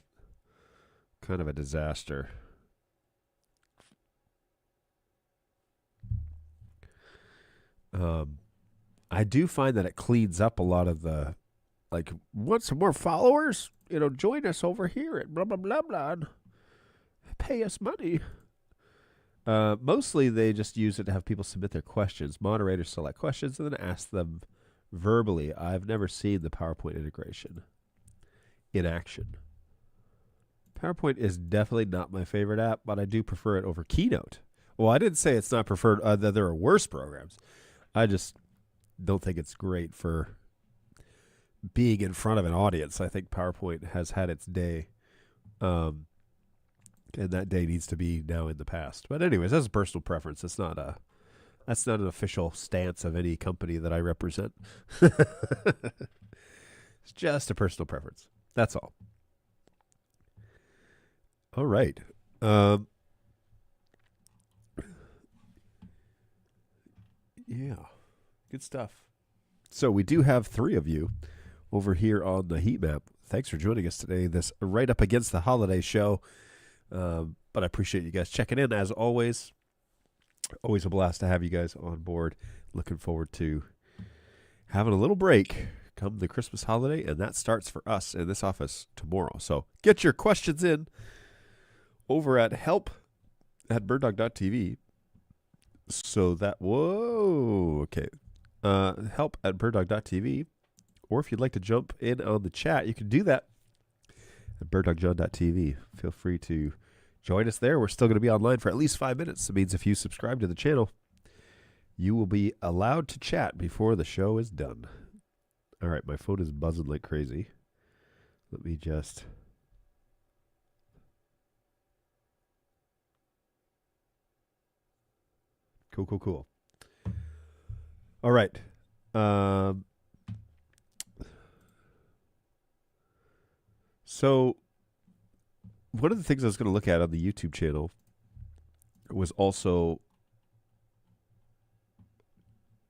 a disaster. I do find that it cleans up a lot of the, like, want some more followers? You know, join us over here at blah, blah, blah, blah, and pay us money. Mostly they just use it to have people submit their questions. Moderators select questions and then ask them verbally. I've never seen the PowerPoint integration in action. PowerPoint is definitely not my favorite app, but I do prefer it over Keynote. Well, I didn't say it's not preferred, that there are worse programs. I just don't think it's great for being in front of an audience. I think PowerPoint has had its day, and that day needs to be now in the past. But anyways, that's a personal preference. That's not an official stance of any company that I represent. It's just a personal preference. That's all. All right. Yeah, good stuff. So we do have 3 of you over here on the heat map. Thanks for joining us today. This right up against the holiday show. But I appreciate you guys checking in as always. Always a blast to have you guys on board. Looking forward to having a little break come the Christmas holiday, and that starts for us in this office tomorrow. So get your questions in over at help@birddog.tv. So that, okay. Help at BirdDog.tv. Or if you'd like to jump in on the chat, you can do that at BirdDogJon.tv. Feel free to join us there. We're still going to be online for at least 5 minutes. It means if you subscribe to the channel, you will be allowed to chat before the show is done. All right, my phone is buzzing like crazy. Let me just... Cool. All right. So one of the things I was going to look at on the YouTube channel was also...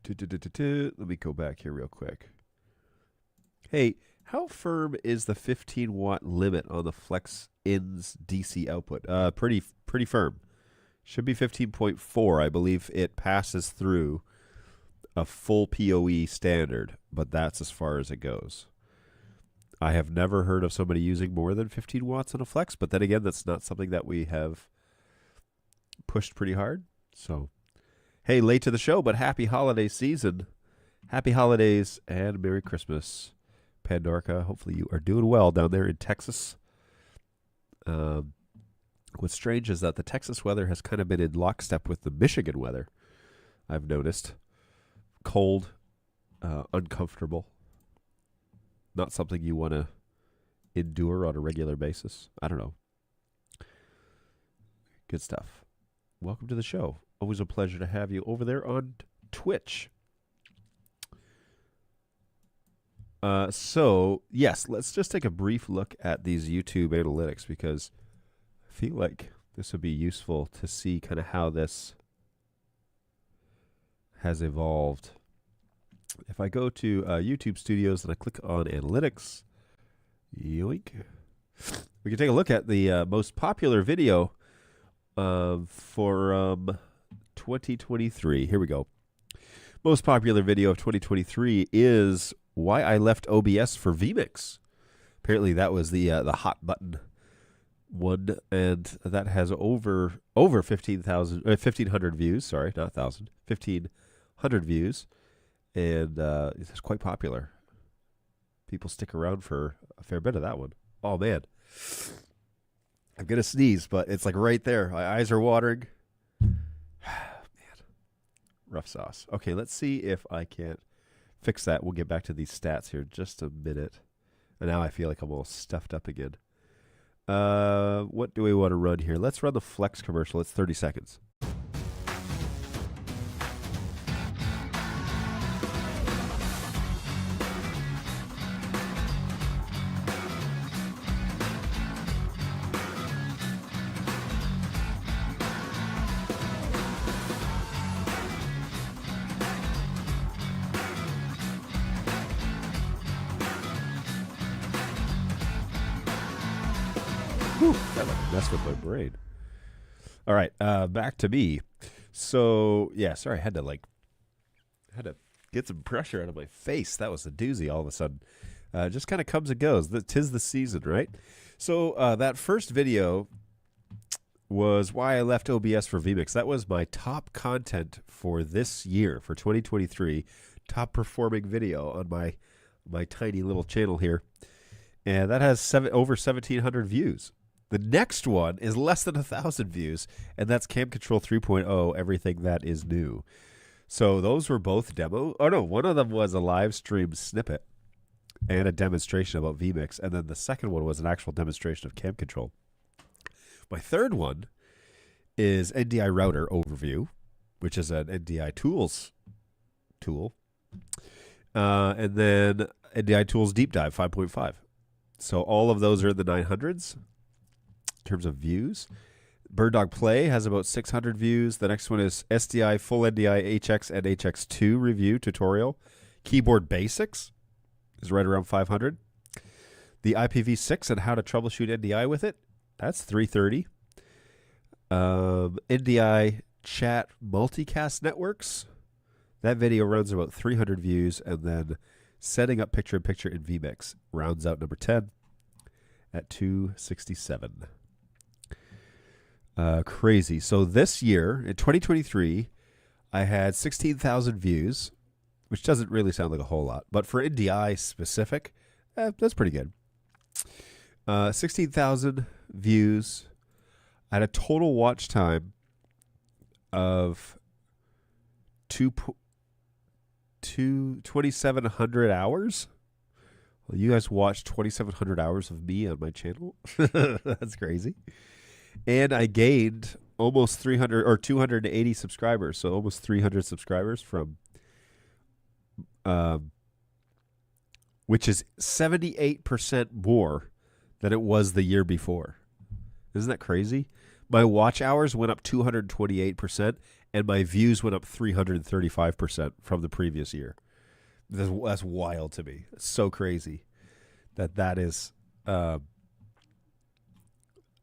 Let me go back here real quick. Hey, how firm is the 15-watt limit on the Flex-In's DC output? Pretty firm. Should be 15.4. I believe it passes through a full PoE standard, but that's as far as it goes. I have never heard of somebody using more than 15 watts on a Flex, but then again, that's not something that we have pushed pretty hard. So, hey, late to the show, but happy holiday season. Happy holidays and Merry Christmas, Pandorca. Hopefully you are doing well down there in Texas. What's strange is that the Texas weather has kind of been in lockstep with the Michigan weather, I've noticed. Cold, uncomfortable. Not something you want to endure on a regular basis. I don't know. Good stuff. Welcome to the show. Always a pleasure to have you over there on Twitch. So, yes, let's just take a brief look at these YouTube analytics because I feel like this would be useful to see kind of how this has evolved. If I go to YouTube Studios and I click on Analytics, yoink, we can take a look at the most popular video for 2023. Here we go. Most popular video of 2023 is why I left OBS for vmix. Apparently that was the hot button one, and that has over 1,500 views. Sorry, not 1,000. 1,500 views. And it's quite popular. People stick around for a fair bit of that one. Oh, man. I'm going to sneeze, but it's like right there. My eyes are watering. Man. Rough sauce. Okay, let's see if I can't fix that. We'll get back to these stats here in just a minute. And now I feel like I'm all stuffed up again. What do we want to run here? Let's run the Flex commercial. It's 30 seconds. Whew, that like messed with my brain. All right, back to me. So yeah, sorry, I had to get some pressure out of my face. That was a doozy. All of a sudden, just kind of comes and goes. Tis the season, right? So that first video was why I left OBS for vmix. That was my top content for this year, for 2023. Top performing video on my tiny little channel here. And that has over 1,700 views. The next one is less than 1,000 views, and that's Cam Control 3.0, everything that is new. So those were both demo. Oh, no, one of them was a live stream snippet and a demonstration about vmix, and then the second one was an actual demonstration of Cam Control. My third one is NDI Router Overview, which is an NDI Tools tool. And then NDI Tools Deep Dive 5.5. So all of those are in the 900s in terms of views. BirdDog Play has about 600 views. The next one is SDI Full NDI HX and HX2 Review Tutorial. Keyboard Basics is right around 500. The IPv6 and how to troubleshoot NDI with it, that's 330. NDI Chat Multicast Networks, that video runs about 300 views. And then setting up picture-in-picture in vmix rounds out number 10 at 267. Crazy. So this year, in 2023, I had 16,000 views, which doesn't really sound like a whole lot. But for NDI specific, that's pretty good. 16,000 views. I had a total watch time of 2,700 hours. Well, you guys watched 2,700 hours of me on my channel. That's crazy. And I gained almost 300 or 280 subscribers, so almost 300 subscribers from, which is 78% more than it was the year before. Isn't that crazy? My watch hours went up 228%, and my views went up 335% from the previous year. That's wild to me. It's so crazy that is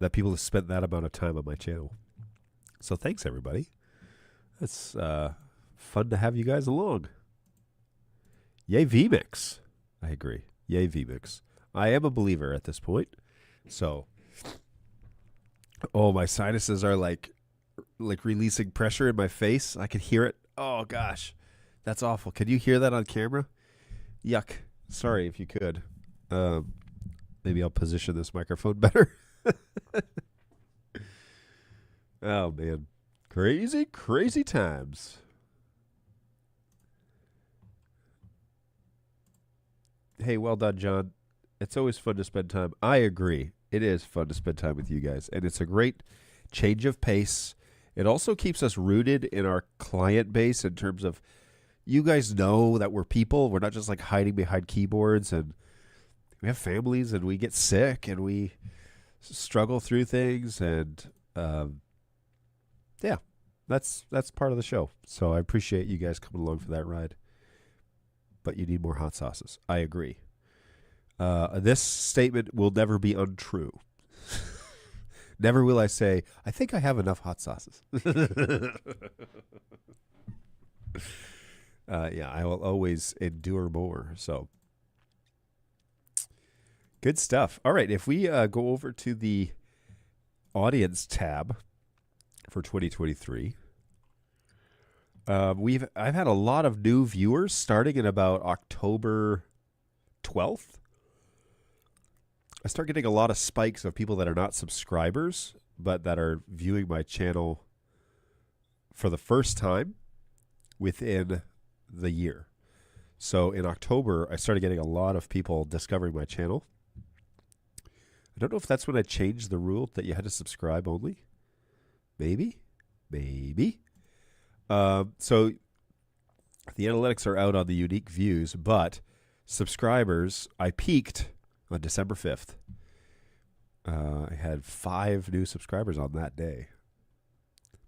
that people have spent that amount of time on my channel. So thanks, everybody. It's fun to have you guys along. Yay, vmix. I agree. Yay, vmix. I am a believer at this point. So, oh, my sinuses are like releasing pressure in my face. I can hear it. Oh, gosh. That's awful. Can you hear that on camera? Yuck. Sorry if you could. Maybe I'll position this microphone better. Oh, man. Crazy, crazy times. Hey, well done, John. It's always fun to spend time. I agree. It is fun to spend time with you guys. And it's a great change of pace. It also keeps us rooted in our client base in terms of you guys know that we're people. We're not just like hiding behind keyboards, and we have families and we get sick and we struggle through things. And yeah, that's part of the show. So I appreciate you guys coming along for that ride. But you need more hot sauces. I agree. This statement will never be untrue. Never will I say, I think I have enough hot sauces. Yeah, I will always endure more. So, good stuff. All right, if we go over to the audience tab for 2023, I've had a lot of new viewers starting in about October 12th. I start getting a lot of spikes of people that are not subscribers, but that are viewing my channel for the first time within the year. So in October, I started getting a lot of people discovering my channel. I don't know if that's when I changed the rule that you had to subscribe only. Maybe. So the analytics are out on the unique views, but subscribers, I peaked on December 5th. I had 5 new subscribers on that day.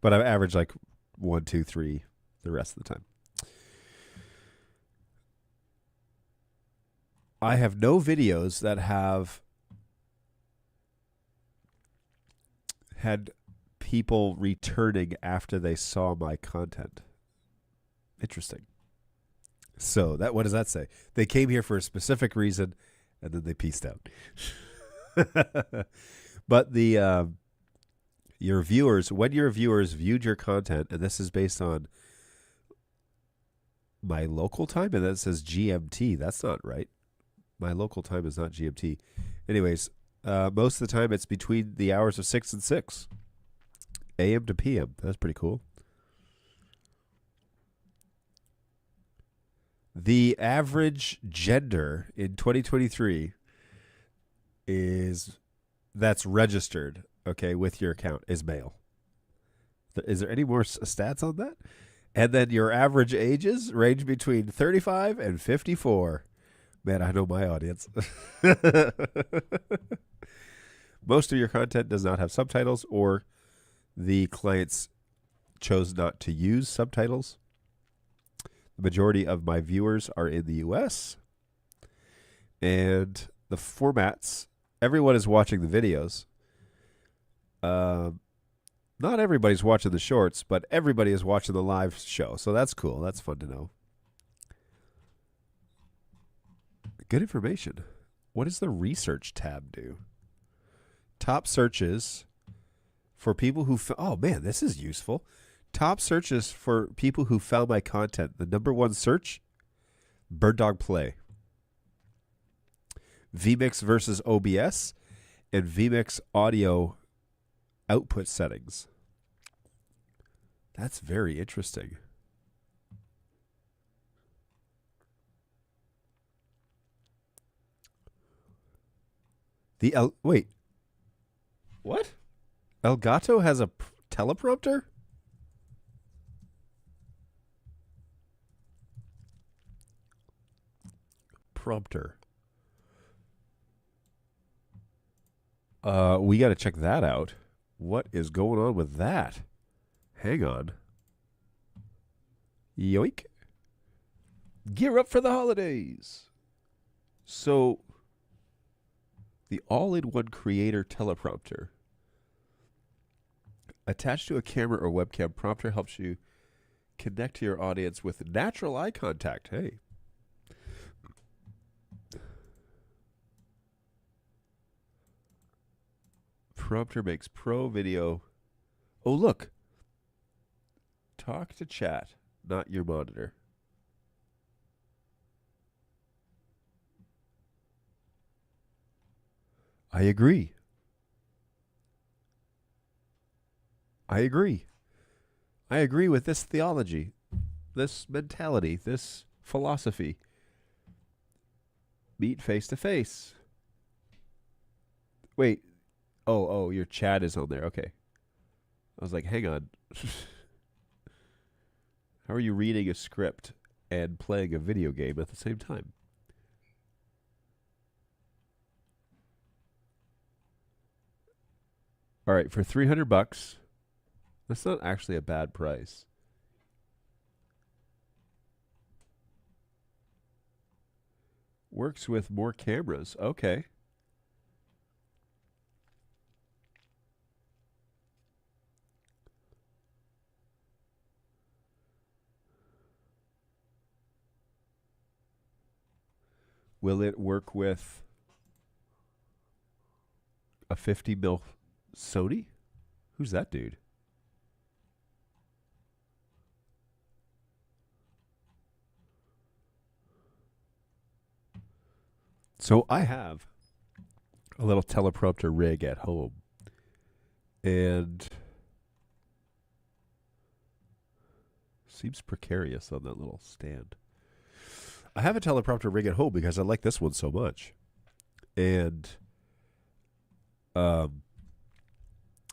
But I averaged like 1, 2, 3 the rest of the time. I have no videos that have had people returning after they saw my content. Interesting. So what does that say? They came here for a specific reason, and then they peaced out. But your viewers, when your viewers viewed your content, and this is based on my local time, and that says GMT. That's not right. My local time is not GMT. Anyways, most of the time it's between the hours of 6 and 6 a.m. to p.m. That's pretty cool. The average gender in 2023 that's registered, okay, with your account is male. Is there any more stats on that? And then your average ages range between 35 and 54. Man, I know my audience. Most of your content does not have subtitles, or the clients chose not to use subtitles. The majority of my viewers are in the U.S. And the formats, everyone is watching the videos. Not everybody's watching the shorts, but everybody is watching the live show. So that's cool. That's fun to know. Good information. What does the research tab do? Top searches for people who... Oh, man, this is useful. Top searches for people who found my content. The number one search, BirdDog Play. vmix versus OBS, and vmix audio output settings. That's very interesting. Wait. What? Elgato has a teleprompter? Prompter. We got to check that out. What is going on with that? Hang on. Yoink. Gear up for the holidays. So, the all-in-one creator teleprompter. Attached to a camera or webcam, prompter helps you connect to your audience with natural eye contact. Hey. Prompter makes pro video. Oh, look. Talk to chat, not your monitor. I agree. I agree. I agree with this theology, this mentality, this philosophy. Meet face to face. Wait. Oh, your chat is on there. Okay. I was like, hang on. How are you reading a script and playing a video game at the same time? All right, for $300, that's not actually a bad price. Works with more cameras. Okay. Will it work with a 50mm Sony? Who's that dude? So I have a little teleprompter rig at home, and seems precarious on that little stand. I have a teleprompter rig at home because I like this one so much, and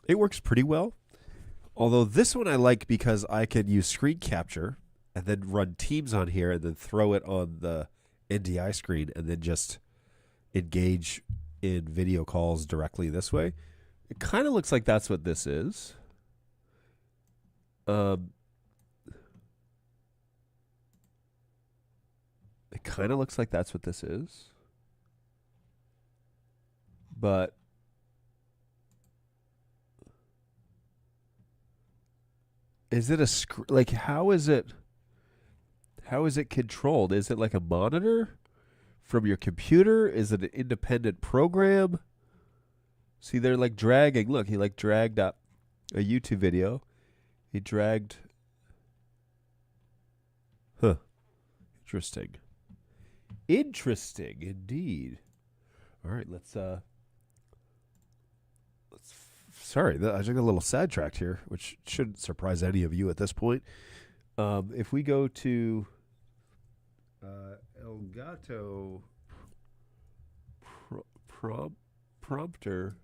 it works pretty well. Although this one I like because I can use screen capture and then run Teams on here and then throw it on the NDI screen and then just engage in video calls directly this way. It kind of looks like that's what this is. It kind of looks like that's what this is. But Is it like how is it controlled? Is it like a monitor from your computer? Is it an independent program? See, they're like dragging. Look, he like dragged up a YouTube video. He dragged. Huh. Interesting. Interesting indeed. All right, sorry, I just got a little sidetracked here, which shouldn't surprise any of you at this point. If we go to Elgato prompter,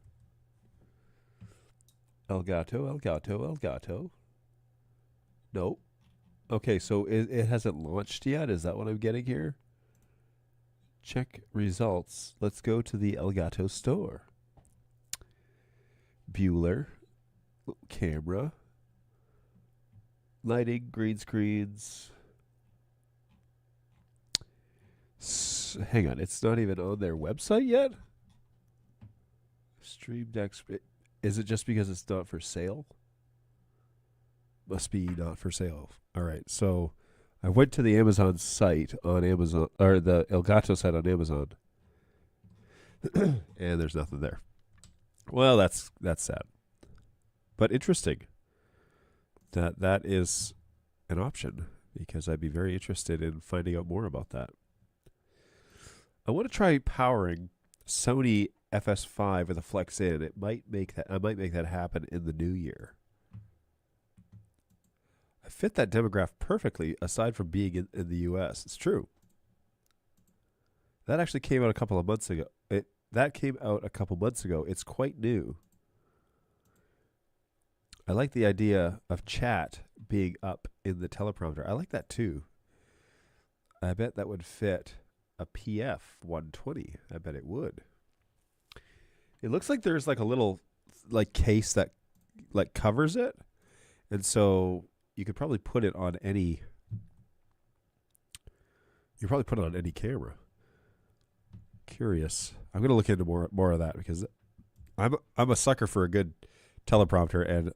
Elgato. Nope. Okay, so it hasn't launched yet. Is that what I'm getting here? Check results. Let's go to the Elgato store. Bueller, camera, lighting, green screens. Hang on, it's not even on their website yet? Stream Deck. Is it just because it's not for sale? Must be not for sale. All right, so I went to the Amazon site on Amazon, or the Elgato site on Amazon, and there's nothing there. Well, that's sad, but interesting. That is an option, because I'd be very interested in finding out more about that. I want to try powering Sony FS5 with a Flex in. I might make that happen in the new year. I fit that demographic perfectly, aside from being in the U.S. It's true. That actually came out a couple of months ago. It's quite new. I like the idea of chat being up in the teleprompter. I like that too. I bet that would fit a PF 120. I bet it would. It looks like there's like a little like case that like covers it, and so you could probably put it on any. You probably put it on any camera. Curious. I'm gonna look into more of that, because I'm a sucker for a good teleprompter, and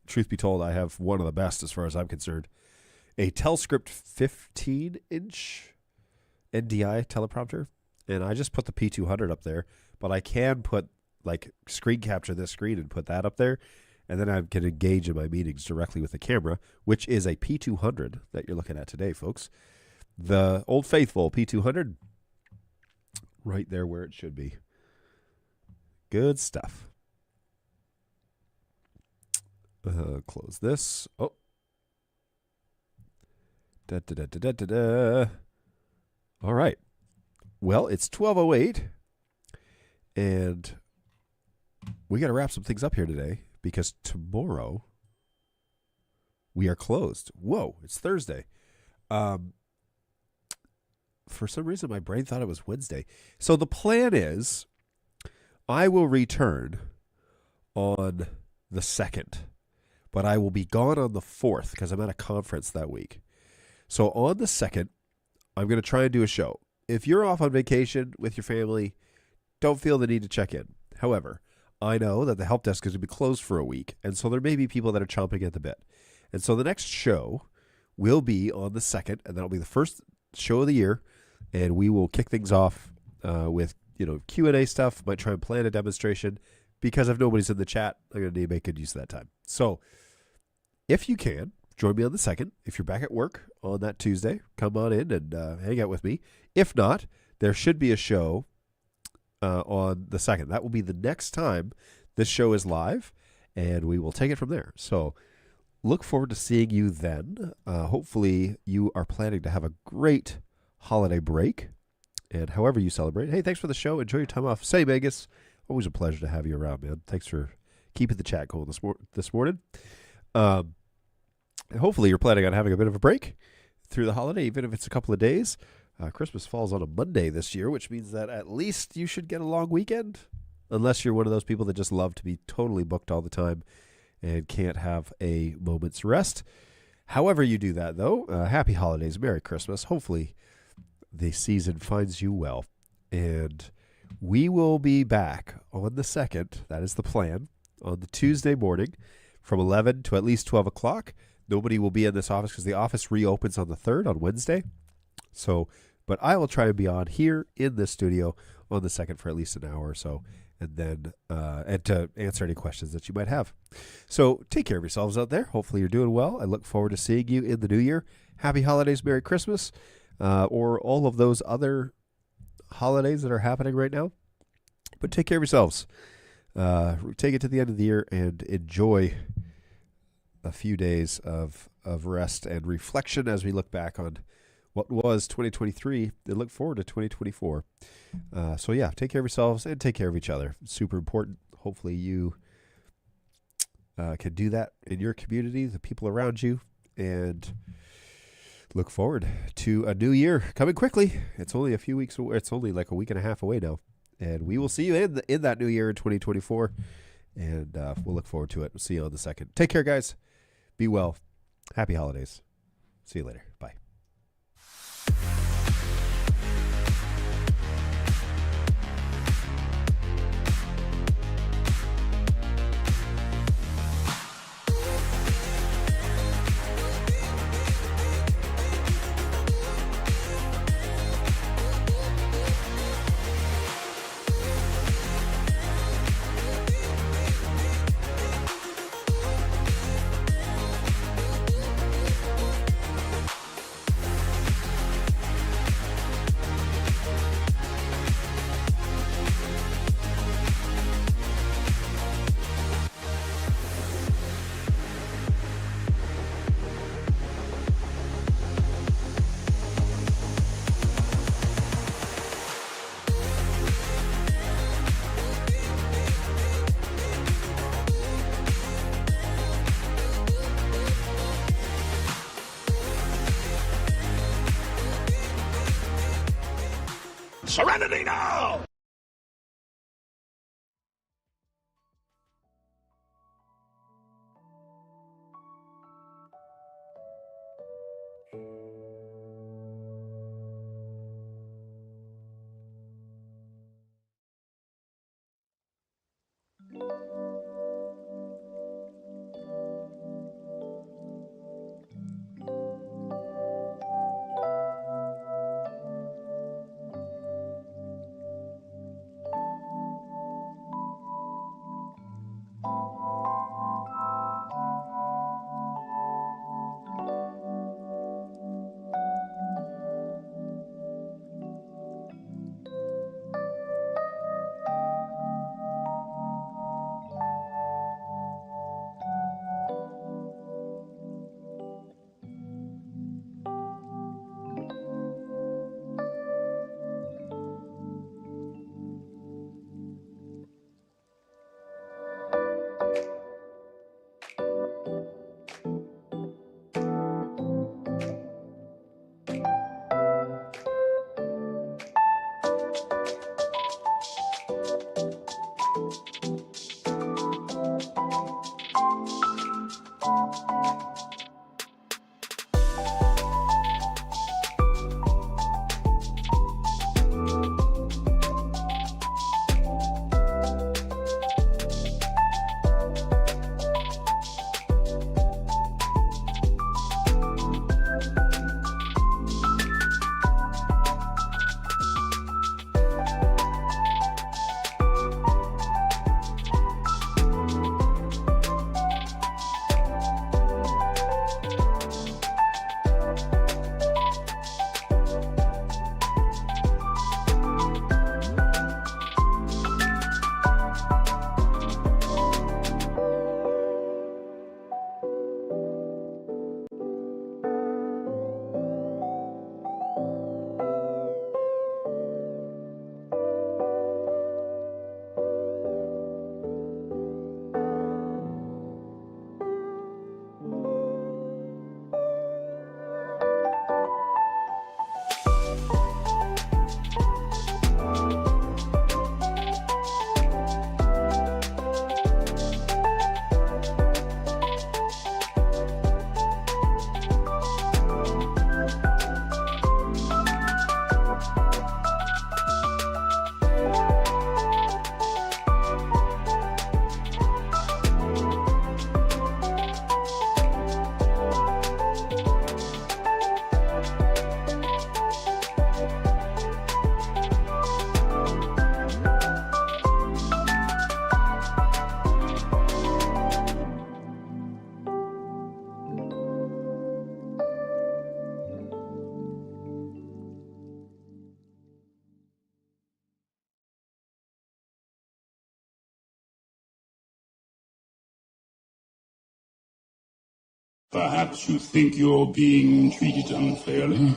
truth be told, I have one of the best as far as I'm concerned. A Telscript 15-inch NDI teleprompter, and I just put the P200 up there, but I can put like screen capture this screen and put that up there, and then I can engage in my meetings directly with the camera, which is a P200 that you're looking at today, folks. The old faithful P200, right there where it should be. Good stuff. Close this. Oh. All right. Well, it's 12:08, and we got to wrap some things up here today, because tomorrow we are closed. Whoa, it's Thursday. For some reason, my brain thought it was Wednesday. So the plan is I will return on the 2nd, but I will be gone on the 4th because I'm at a conference that week. So on the 2nd, I'm going to try and do a show. If you're off on vacation with your family, don't feel the need to check in. However, I know that the help desk is going to be closed for a week, and so there may be people that are chomping at the bit. And so the next show will be on the 2nd, and that'll be the first show of the year, and we will kick things off with Q&A stuff. Might try and plan a demonstration, because if nobody's in the chat, I'm going to need to make good use of that time. So if you can, join me on the 2nd. If you're back at work on that Tuesday, come on in and hang out with me. If not, there should be a show on the 2nd. That will be the next time this show is live, and we will take it from there. So look forward to seeing you then. Hopefully you are planning to have a great holiday break, and however you celebrate. Hey, thanks for the show. Enjoy your time off. Say, Vegas, always a pleasure to have you around, man. Thanks for keeping the chat going this morning. Hopefully you're planning on having a bit of a break through the holiday, even if it's a couple of days. Christmas falls on a Monday this year, which means that at least you should get a long weekend, unless you're one of those people that just love to be totally booked all the time and can't have a moment's rest. However you do that, though, happy holidays, Merry Christmas. Hopefully the season finds you well. And we will be back on the 2nd. That is the plan, on the Tuesday morning from 11 to at least 12 o'clock. Nobody will be in this office because the office reopens on the 3rd on Wednesday. So, but I will try and be on here in this studio on the 2nd for at least an hour or so, and then and to answer any questions that you might have. So take care of yourselves out there. Hopefully you're doing well. I look forward to seeing you in the new year. Happy holidays, Merry Christmas, or all of those other holidays that are happening right now. But take care of yourselves. Take it to the end of the year and enjoy a few days of rest and reflection as we look back on what was 2023 and look forward to 2024. So yeah, take care of yourselves and take care of each other. It's super important. Hopefully you can do that in your community, the people around you, and look forward to a new year coming quickly. It's only a few weeks away. It's only like a week and a half away now. And we will see you in that new year in 2024. And we'll look forward to it. We'll see you on the 2nd. Take care, guys. Be well. Happy holidays. See you later. Bye. Serenity now! Perhaps you think you're being treated unfairly.